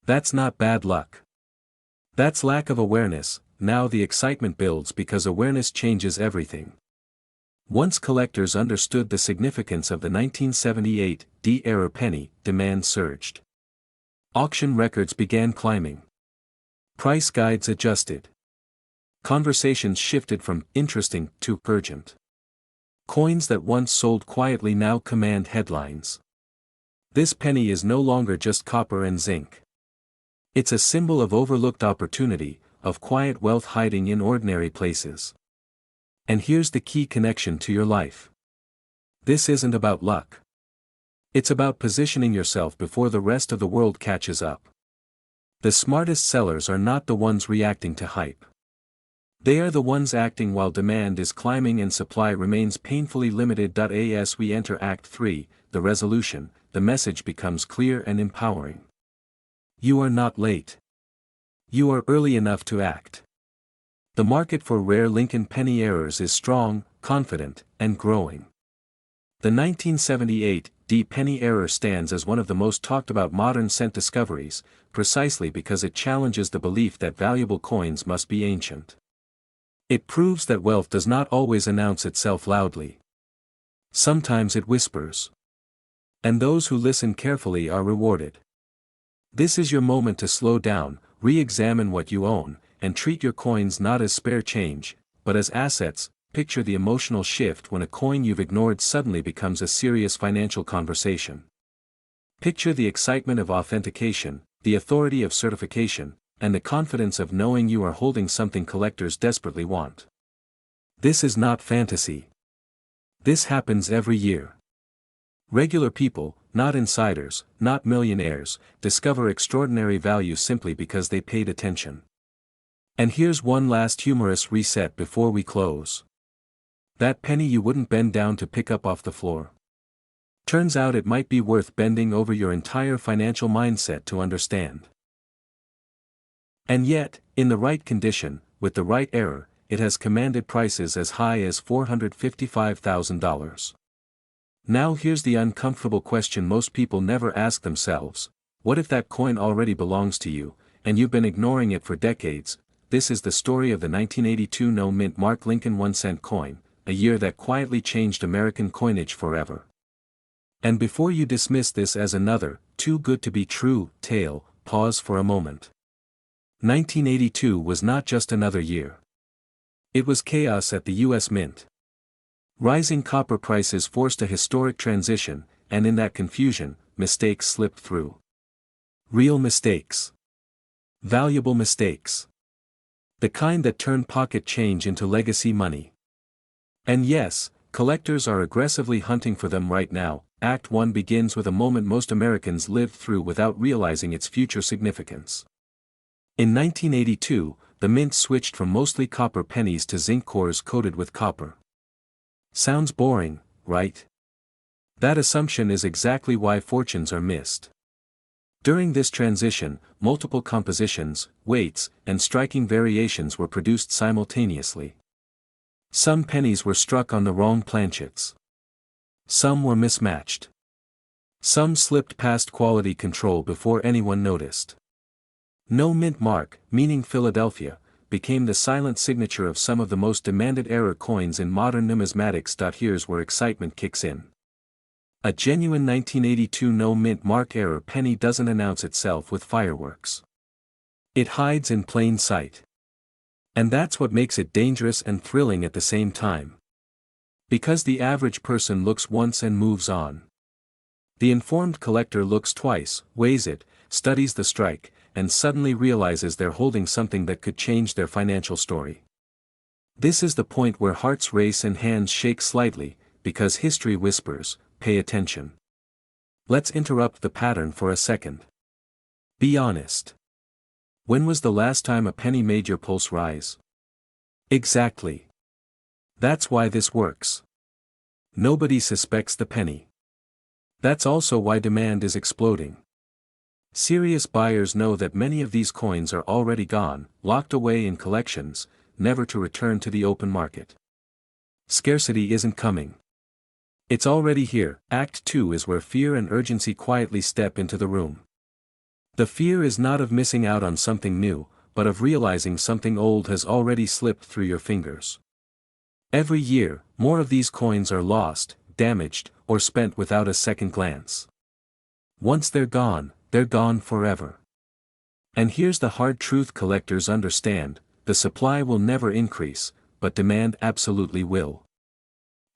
B: That's not bad luck. That's lack of awareness. Now the excitement builds because awareness changes everything. Once collectors understood the significance of the 1978 D error penny, demand surged. Auction records began climbing. Price guides adjusted. Conversations shifted from interesting to urgent. Coins that once sold quietly now command headlines. This penny is no longer just copper and zinc. It's a symbol of overlooked opportunity, of quiet wealth hiding in ordinary places. And here's the key connection to your life. This isn't about luck. It's about positioning yourself before the rest of the world catches up. The smartest sellers are not the ones reacting to hype. They are the ones acting while demand is climbing and supply remains painfully limited. As we enter Act 3, the resolution, the message becomes clear and empowering. You are not late. You are early enough to act. The market for rare Lincoln penny errors is strong, confident, and growing. The 1978 D penny error stands as one of the most talked about modern cent discoveries, precisely because it challenges the belief that valuable coins must be ancient. It proves that wealth does not always announce itself loudly. Sometimes it whispers. And those who listen carefully are rewarded. This is your moment to slow down, re-examine what you own, and treat your coins not as spare change, but as assets. Picture the emotional shift when a coin you've ignored suddenly becomes a serious financial conversation. Picture the excitement of authentication, the authority of certification, and the confidence of knowing you are holding something collectors desperately want. This is not fantasy. This happens every year. Regular people, not insiders, not millionaires, discover extraordinary value simply because they paid attention. And here's one last humorous reset before we close. That penny you wouldn't bend down to pick up off the floor. Turns out it might be worth bending over your entire financial mindset to understand. And yet, in the right condition, with the right error, it has commanded prices as high as $455,000. Now here's the uncomfortable question most people never ask themselves: what if that coin already belongs to you, and you've been ignoring it for decades? This is the story of the 1982 no-mint Mark Lincoln 1-cent coin, a year that quietly changed American coinage forever. And before you dismiss this as another, too good to be true, tale, pause for a moment. 1982 was not just another year. It was chaos at the U.S. Mint. Rising copper prices forced a historic transition, and in that confusion, mistakes slipped through. Real mistakes. Valuable mistakes. The kind that turned pocket change into legacy money. And yes, collectors are aggressively hunting for them right now. Act 1 begins with a moment most Americans lived through without realizing its future significance. In 1982, the mint switched from mostly copper pennies to zinc cores coated with copper. Sounds boring, right? That assumption is exactly why fortunes are missed. During this transition, multiple compositions, weights, and striking variations were produced simultaneously. Some pennies were struck on the wrong planchets. Some were mismatched. Some slipped past quality control before anyone noticed. No mint mark, meaning Philadelphia, became the silent signature of some of the most demanded error coins in modern numismatics. Here's where excitement kicks in. A genuine 1982 no-mint mark error penny doesn't announce itself with fireworks. It hides in plain sight. And that's what makes it dangerous and thrilling at the same time. Because the average person looks once and moves on. The informed collector looks twice, weighs it, studies the strike, and suddenly realizes they're holding something that could change their financial story. This is the point where hearts race and hands shake slightly, because history whispers, pay attention. Let's interrupt the pattern for a second. Be honest. When was the last time a penny made your pulse rise? Exactly. That's why this works. Nobody suspects the penny. That's also why demand is exploding. Serious buyers know that many of these coins are already gone, locked away in collections, never to return to the open market. Scarcity isn't coming. It's already here. Act 2 is where fear and urgency quietly step into the room. The fear is not of missing out on something new, but of realizing something old has already slipped through your fingers. Every year, more of these coins are lost, damaged, or spent without a second glance. Once they're gone forever. And here's the hard truth collectors understand: the supply will never increase, but demand absolutely will.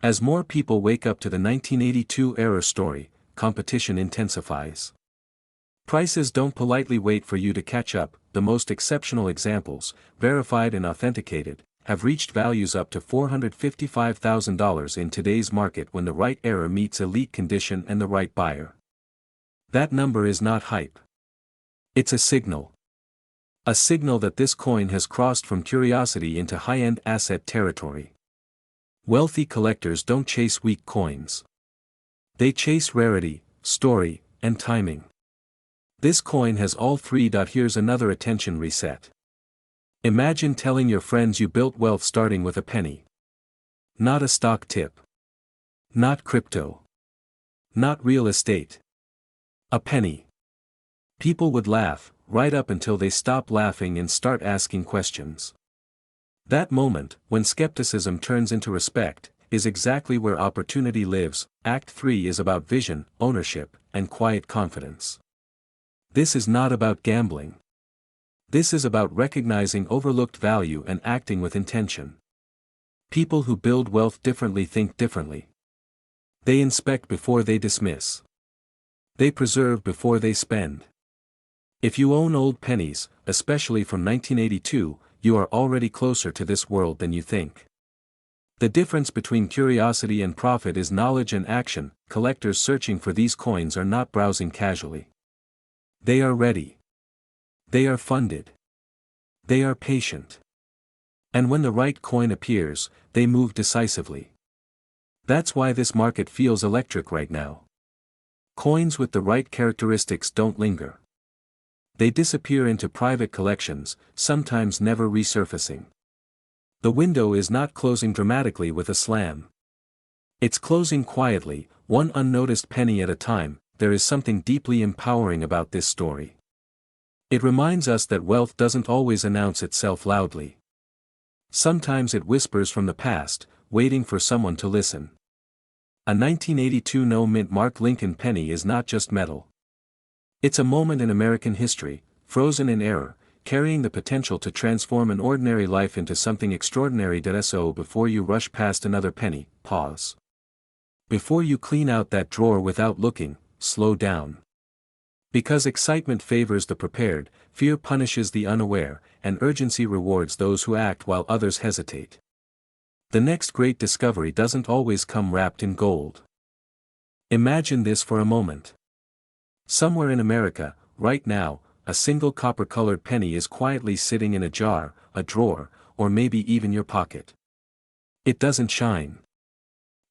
B: As more people wake up to the 1982 error story, competition intensifies. Prices don't politely wait for you to catch up. The most exceptional examples, verified and authenticated, have reached values up to $455,000 in today's market when the right error meets elite condition and the right buyer. That number is not hype. It's a signal. A signal that this coin has crossed from curiosity into high-end asset territory. Wealthy collectors don't chase weak coins. They chase rarity, story, and timing. This coin has all three. Here's another attention reset. Imagine telling your friends you built wealth starting with a penny. Not a stock tip. Not crypto. Not real estate. A penny. People would laugh, right up until they stop laughing and start asking questions. That moment, when skepticism turns into respect, is exactly where opportunity lives. Act 3 is about vision, ownership, and quiet confidence. This is not about gambling. This is about recognizing overlooked value and acting with intention. People who build wealth differently think differently. They inspect before they dismiss. They preserve before they spend. If you own old pennies, especially from 1982, you are already closer to this world than you think. The difference between curiosity and profit is knowledge and action. Collectors searching for these coins are not browsing casually. They are ready. They are funded. They are patient. And when the right coin appears, they move decisively. That's why this market feels electric right now. Coins with the right characteristics don't linger. They disappear into private collections, sometimes never resurfacing. The window is not closing dramatically with a slam. It's closing quietly, one unnoticed penny at a time. There is something deeply empowering about this story. It reminds us that wealth doesn't always announce itself loudly. Sometimes it whispers from the past, waiting for someone to listen. A 1982 no-mint Mark Lincoln penny is not just metal. It's a moment in American history, frozen in error, carrying the potential to transform an ordinary life into something extraordinary. So before you rush past another penny, pause. Before you clean out that drawer without looking, slow down. Because excitement favors the prepared, fear punishes the unaware, and urgency rewards those who act while others hesitate. The next great discovery doesn't always come wrapped in gold. Imagine this for a moment. Somewhere in America, right now, a single copper-colored penny is quietly sitting in a jar, a drawer, or maybe even your pocket. It doesn't shine.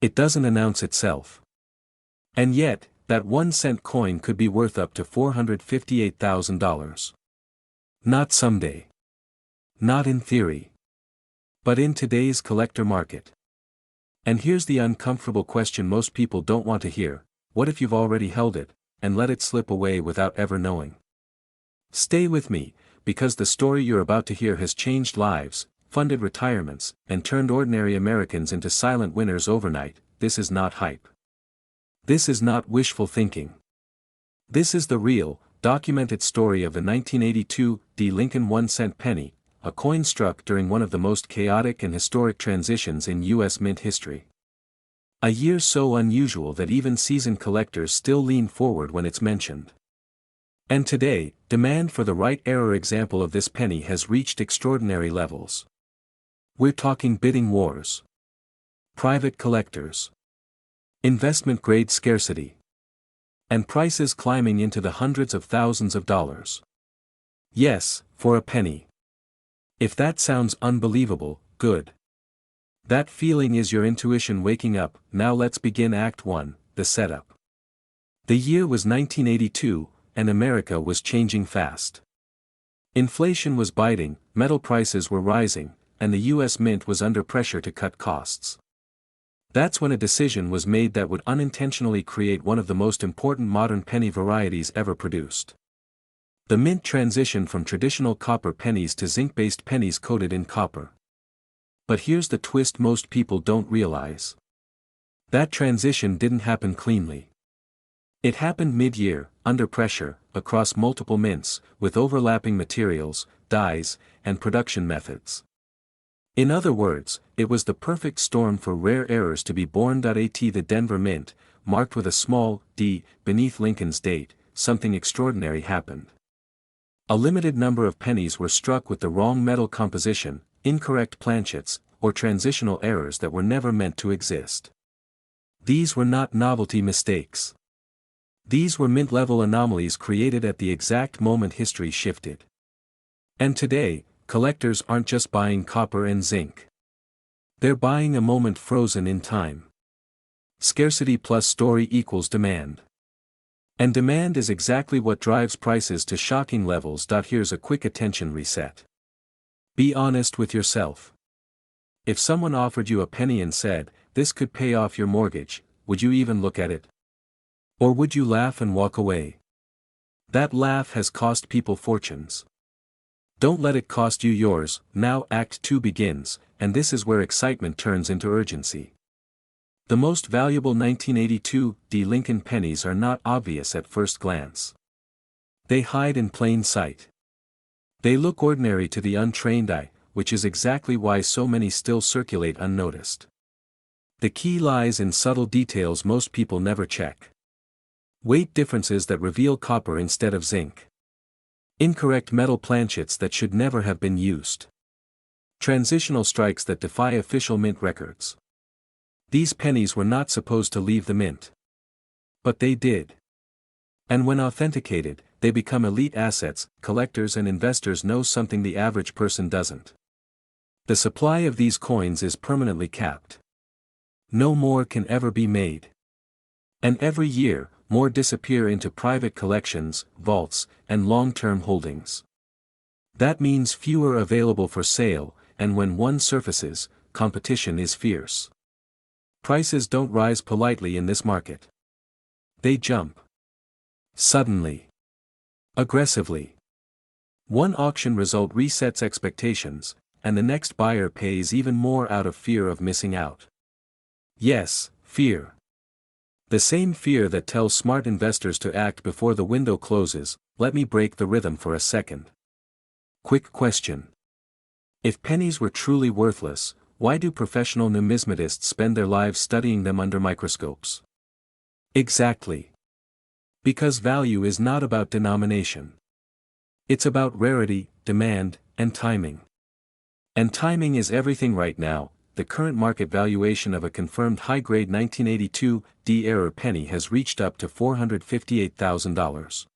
B: It doesn't announce itself. And yet, that 1-cent coin could be worth up to $458,000. Not someday. Not in theory. But in today's collector market. And here's the uncomfortable question most people don't want to hear: what if you've already held it, and let it slip away without ever knowing? Stay with me, because the story you're about to hear has changed lives, funded retirements, and turned ordinary Americans into silent winners overnight. This is not hype. This is not wishful thinking. This is the real, documented story of the 1982 Lincoln 1-cent penny, a coin struck during one of the most chaotic and historic transitions in U.S. mint history. A year so unusual that even seasoned collectors still lean forward when it's mentioned. And today, demand for the right-era example of this penny has reached extraordinary levels. We're talking bidding wars. Private collectors. Investment-grade scarcity. And prices climbing into the hundreds of thousands of dollars. Yes, for a penny. If that sounds unbelievable, good. That feeling is your intuition waking up. Now let's begin Act 1, the setup. The year was 1982, and America was changing fast. Inflation was biting, metal prices were rising, and the U.S. Mint was under pressure to cut costs. That's when a decision was made that would unintentionally create one of the most important modern penny varieties ever produced. The Mint transitioned from traditional copper pennies to zinc-based pennies coated in copper. But here's the twist most people don't realize. That transition didn't happen cleanly. It happened mid-year, under pressure, across multiple mints, with overlapping materials, dyes, and production methods. In other words, it was the perfect storm for rare errors to be born. The Denver Mint, marked with a small d beneath Lincoln's date, something extraordinary happened. A limited number of pennies were struck with the wrong metal composition, incorrect planchets, or transitional errors that were never meant to exist. These were not novelty mistakes. These were mint-level anomalies created at the exact moment history shifted. And today, collectors aren't just buying copper and zinc. They're buying a moment frozen in time. Scarcity plus story equals demand. And demand is exactly what drives prices to shocking levels. Here's a quick attention reset. Be honest with yourself. If someone offered you a penny and said, "This could pay off your mortgage," would you even look at it? Or would you laugh and walk away? That laugh has cost people fortunes. Don't let it cost you yours. Now Act 2 begins, and this is where excitement turns into urgency. The most valuable 1982 Lincoln pennies are not obvious at first glance. They hide in plain sight. They look ordinary to the untrained eye, which is exactly why so many still circulate unnoticed. The key lies in subtle details most people never check. Weight differences that reveal copper instead of zinc. Incorrect metal planchets that should never have been used. Transitional strikes that defy official mint records. These pennies were not supposed to leave the mint. But they did. And when authenticated, they become elite assets. Collectors and investors know something the average person doesn't. The supply of these coins is permanently capped. No more can ever be made. And every year, more disappear into private collections, vaults, and long-term holdings. That means fewer available for sale, and when one surfaces, competition is fierce. Prices don't rise politely in this market. They jump. Suddenly. Aggressively. One auction result resets expectations, and the next buyer pays even more out of fear of missing out. Yes, fear. The same fear that tells smart investors to act before the window closes. Let me break the rhythm for a second. Quick question. If pennies were truly worthless, why do professional numismatists spend their lives studying them under microscopes? Exactly. Because value is not about denomination. It's about rarity, demand, and timing. And timing is everything right now. The current market valuation of a confirmed high-grade 1982 D-era penny has reached up to $458,000.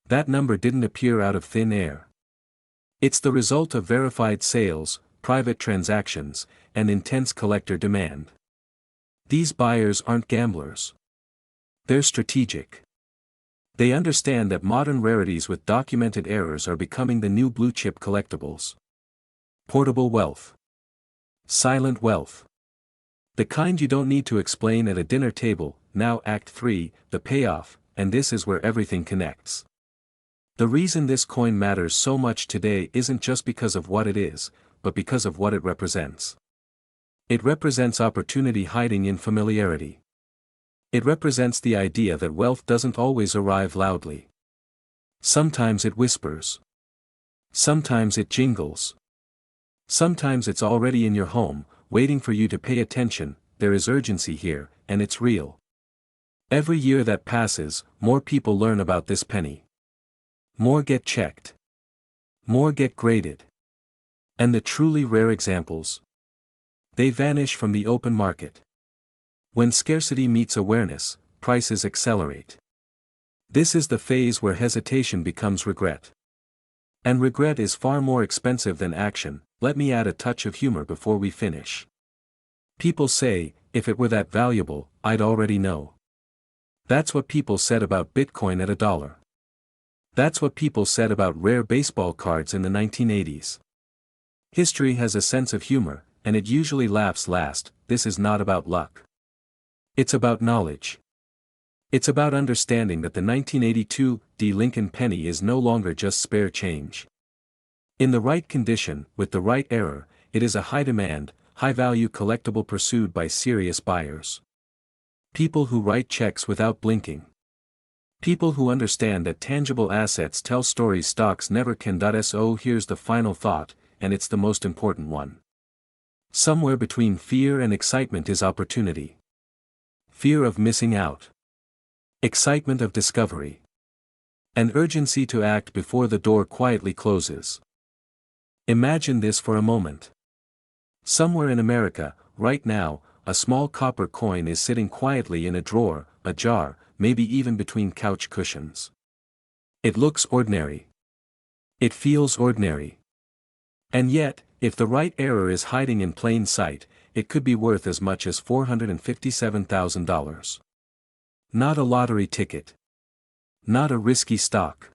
B: That number didn't appear out of thin air. It's the result of verified sales, private transactions, and intense collector demand. These buyers aren't gamblers. They're strategic. They understand that modern rarities with documented errors are becoming the new blue-chip collectibles. Portable wealth. Silent wealth. The kind you don't need to explain at a dinner table. Now Act 3, the payoff, and this is where everything connects. The reason this coin matters so much today isn't just because of what it is, but because of what it represents. It represents opportunity hiding in familiarity. It represents the idea that wealth doesn't always arrive loudly. Sometimes it whispers. Sometimes it jingles. Sometimes it's already in your home, waiting for you to pay attention. There is urgency here, and it's real. Every year that passes, more people learn about this penny. More get checked. More get graded. And the truly rare examples? They vanish from the open market. When scarcity meets awareness, prices accelerate. This is the phase where hesitation becomes regret. And regret is far more expensive than action. Let me add a touch of humor before we finish. People say, if it were that valuable, I'd already know. That's what people said about Bitcoin at $1. That's what people said about rare baseball cards in the 1980s. History has a sense of humor, and it usually laughs last. This is not about luck. It's about knowledge. It's about understanding that the 1982 D Lincoln penny is no longer just spare change. In the right condition, with the right error, it is a high-demand, high-value collectible pursued by serious buyers. People who write checks without blinking. People who understand that tangible assets tell stories stocks never can. So here's the final thought, and it's the most important one. Somewhere between fear and excitement is opportunity. Fear of missing out. Excitement of discovery. An urgency to act before the door quietly closes. Imagine this for a moment. Somewhere in America, right now, a small copper coin is sitting quietly in a drawer, a jar, maybe even between couch cushions. It looks ordinary. It feels ordinary. And yet, if the right error is hiding in plain sight, it could be worth as much as $457,000. Not a lottery ticket. Not a risky stock.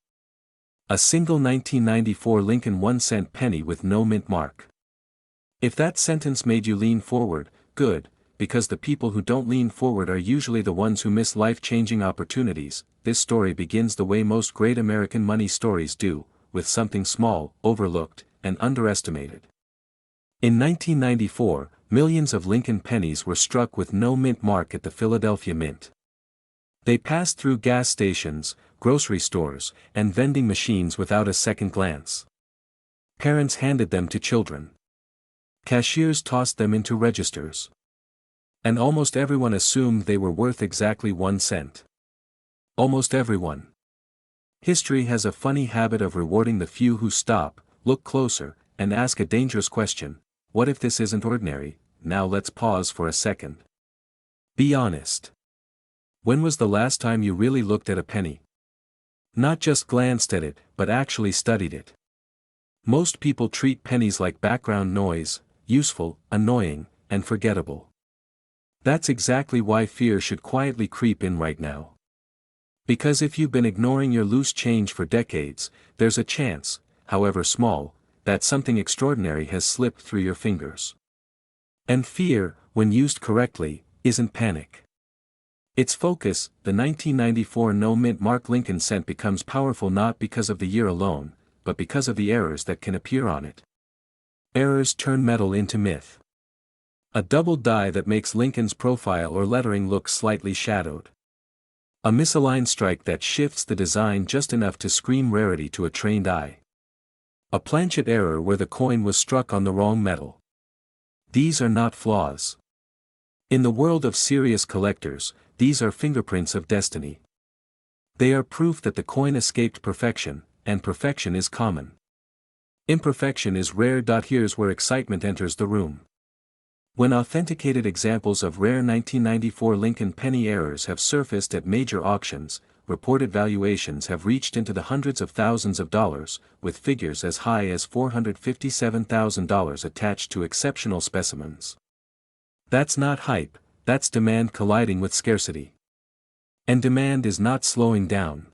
B: A single 1994 Lincoln 1-cent penny with no mint mark. If that sentence made you lean forward, good, because the people who don't lean forward are usually the ones who miss life-changing opportunities. This story begins the way most great American money stories do, with something small, overlooked, and underestimated. In 1994, millions of Lincoln pennies were struck with no mint mark at the Philadelphia Mint. They passed through gas stations, grocery stores, and vending machines without a second glance. Parents handed them to children. Cashiers tossed them into registers. And almost everyone assumed they were worth exactly 1 cent. Almost everyone. History has a funny habit of rewarding the few who stop, look closer, and ask a dangerous question. What if this isn't ordinary? Now let's pause for a second. Be honest. When was the last time you really looked at a penny? Not just glanced at it, but actually studied it. Most people treat pennies like background noise, useful, annoying, and forgettable. That's exactly why fear should quietly creep in right now. Because if you've been ignoring your loose change for decades, there's a chance, however small, that something extraordinary has slipped through your fingers. And fear, when used correctly, isn't panic. Its focus, the 1994 no-mint mark Lincoln cent becomes powerful not because of the year alone, but because of the errors that can appear on it. Errors turn metal into myth. A double die that makes Lincoln's profile or lettering look slightly shadowed. A misaligned strike that shifts the design just enough to scream rarity to a trained eye. A planchet error where the coin was struck on the wrong metal. These are not flaws. In the world of serious collectors, these are fingerprints of destiny. They are proof that the coin escaped perfection, and perfection is common. Imperfection is rare. Here's where excitement enters the room. When authenticated examples of rare 1994 Lincoln penny errors have surfaced at major auctions, reported valuations have reached into the hundreds of thousands of dollars, with figures as high as $457,000 attached to exceptional specimens. That's not hype, that's demand colliding with scarcity. And demand is not slowing down.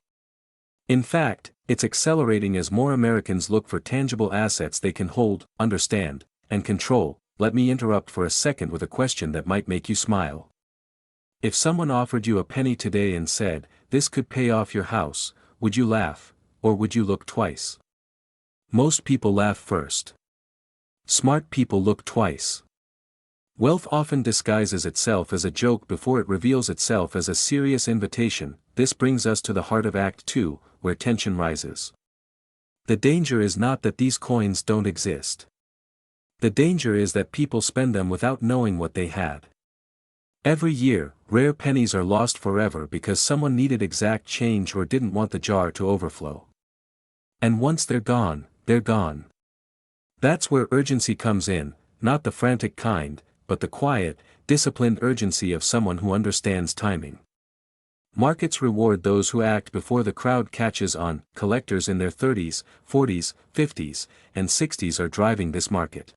B: In fact, it's accelerating as more Americans look for tangible assets they can hold, understand, and control. Let me interrupt for a second with a question that might make you smile. If someone offered you a penny today and said, "This could pay off your house," would you laugh, or would you look twice? Most people laugh first. Smart people look twice. Wealth often disguises itself as a joke before it reveals itself as a serious invitation. This brings us to the heart of Act 2, where tension rises. The danger is not that these coins don't exist. The danger is that people spend them without knowing what they had. Every year, rare pennies are lost forever because someone needed exact change or didn't want the jar to overflow. And once they're gone, they're gone. That's where urgency comes in, not the frantic kind, but the quiet, disciplined urgency of someone who understands timing. Markets reward those who act before the crowd catches on. Collectors in their 30s, 40s, 50s, and 60s are driving this market.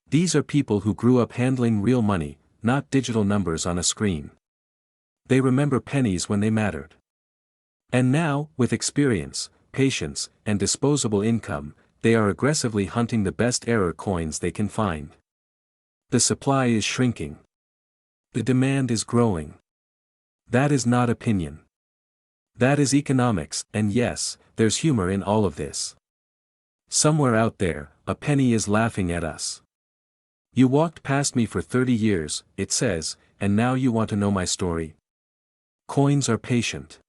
B: These are people who grew up handling real money, not digital numbers on a screen. They remember pennies when they mattered. And now, with experience, patience, and disposable income, they are aggressively hunting the best error coins they can find. The supply is shrinking. The demand is growing. That is not opinion. That is economics, and yes, there's humor in all of this. Somewhere out there, a penny is laughing at us. You walked past me for 30 years, it says, and now you want to know my story? Coins are patient.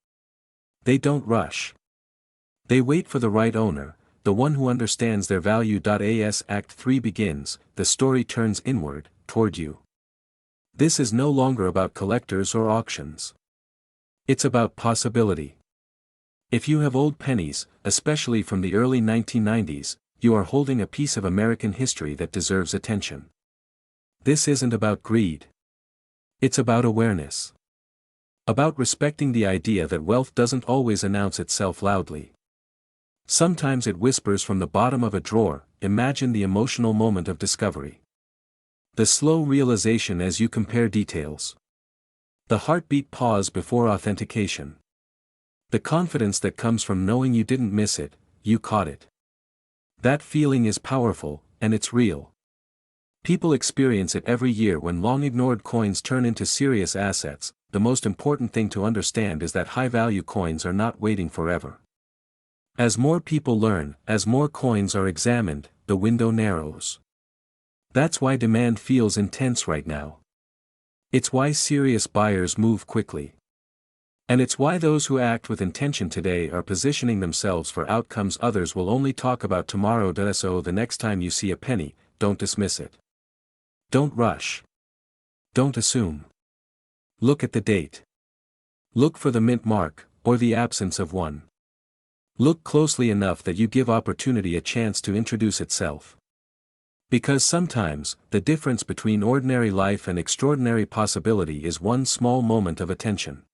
B: They don't rush. They wait for the right owner, the one who understands their value. As Act 3 begins, the story turns inward, toward you. This is no longer about collectors or auctions. It's about possibility. If you have old pennies, especially from the early 1990s, you are holding a piece of American history that deserves attention. This isn't about greed. It's about awareness. About respecting the idea that wealth doesn't always announce itself loudly. Sometimes it whispers from the bottom of a drawer. Imagine the emotional moment of discovery. The slow realization as you compare details. The heartbeat pause before authentication. The confidence that comes from knowing you didn't miss it, you caught it. That feeling is powerful, and it's real. People experience it every year when long-ignored coins turn into serious assets. The most important thing to understand is that high-value coins are not waiting forever. As more people learn, as more coins are examined, the window narrows. That's why demand feels intense right now. It's why serious buyers move quickly. And it's why those who act with intention today are positioning themselves for outcomes others will only talk about tomorrow. So the next time you see a penny, don't dismiss it. Don't rush. Don't assume. Look at the date. Look for the mint mark, or the absence of one. Look closely enough that you give opportunity a chance to introduce itself. Because sometimes, the difference between ordinary life and extraordinary possibility is one small moment of attention.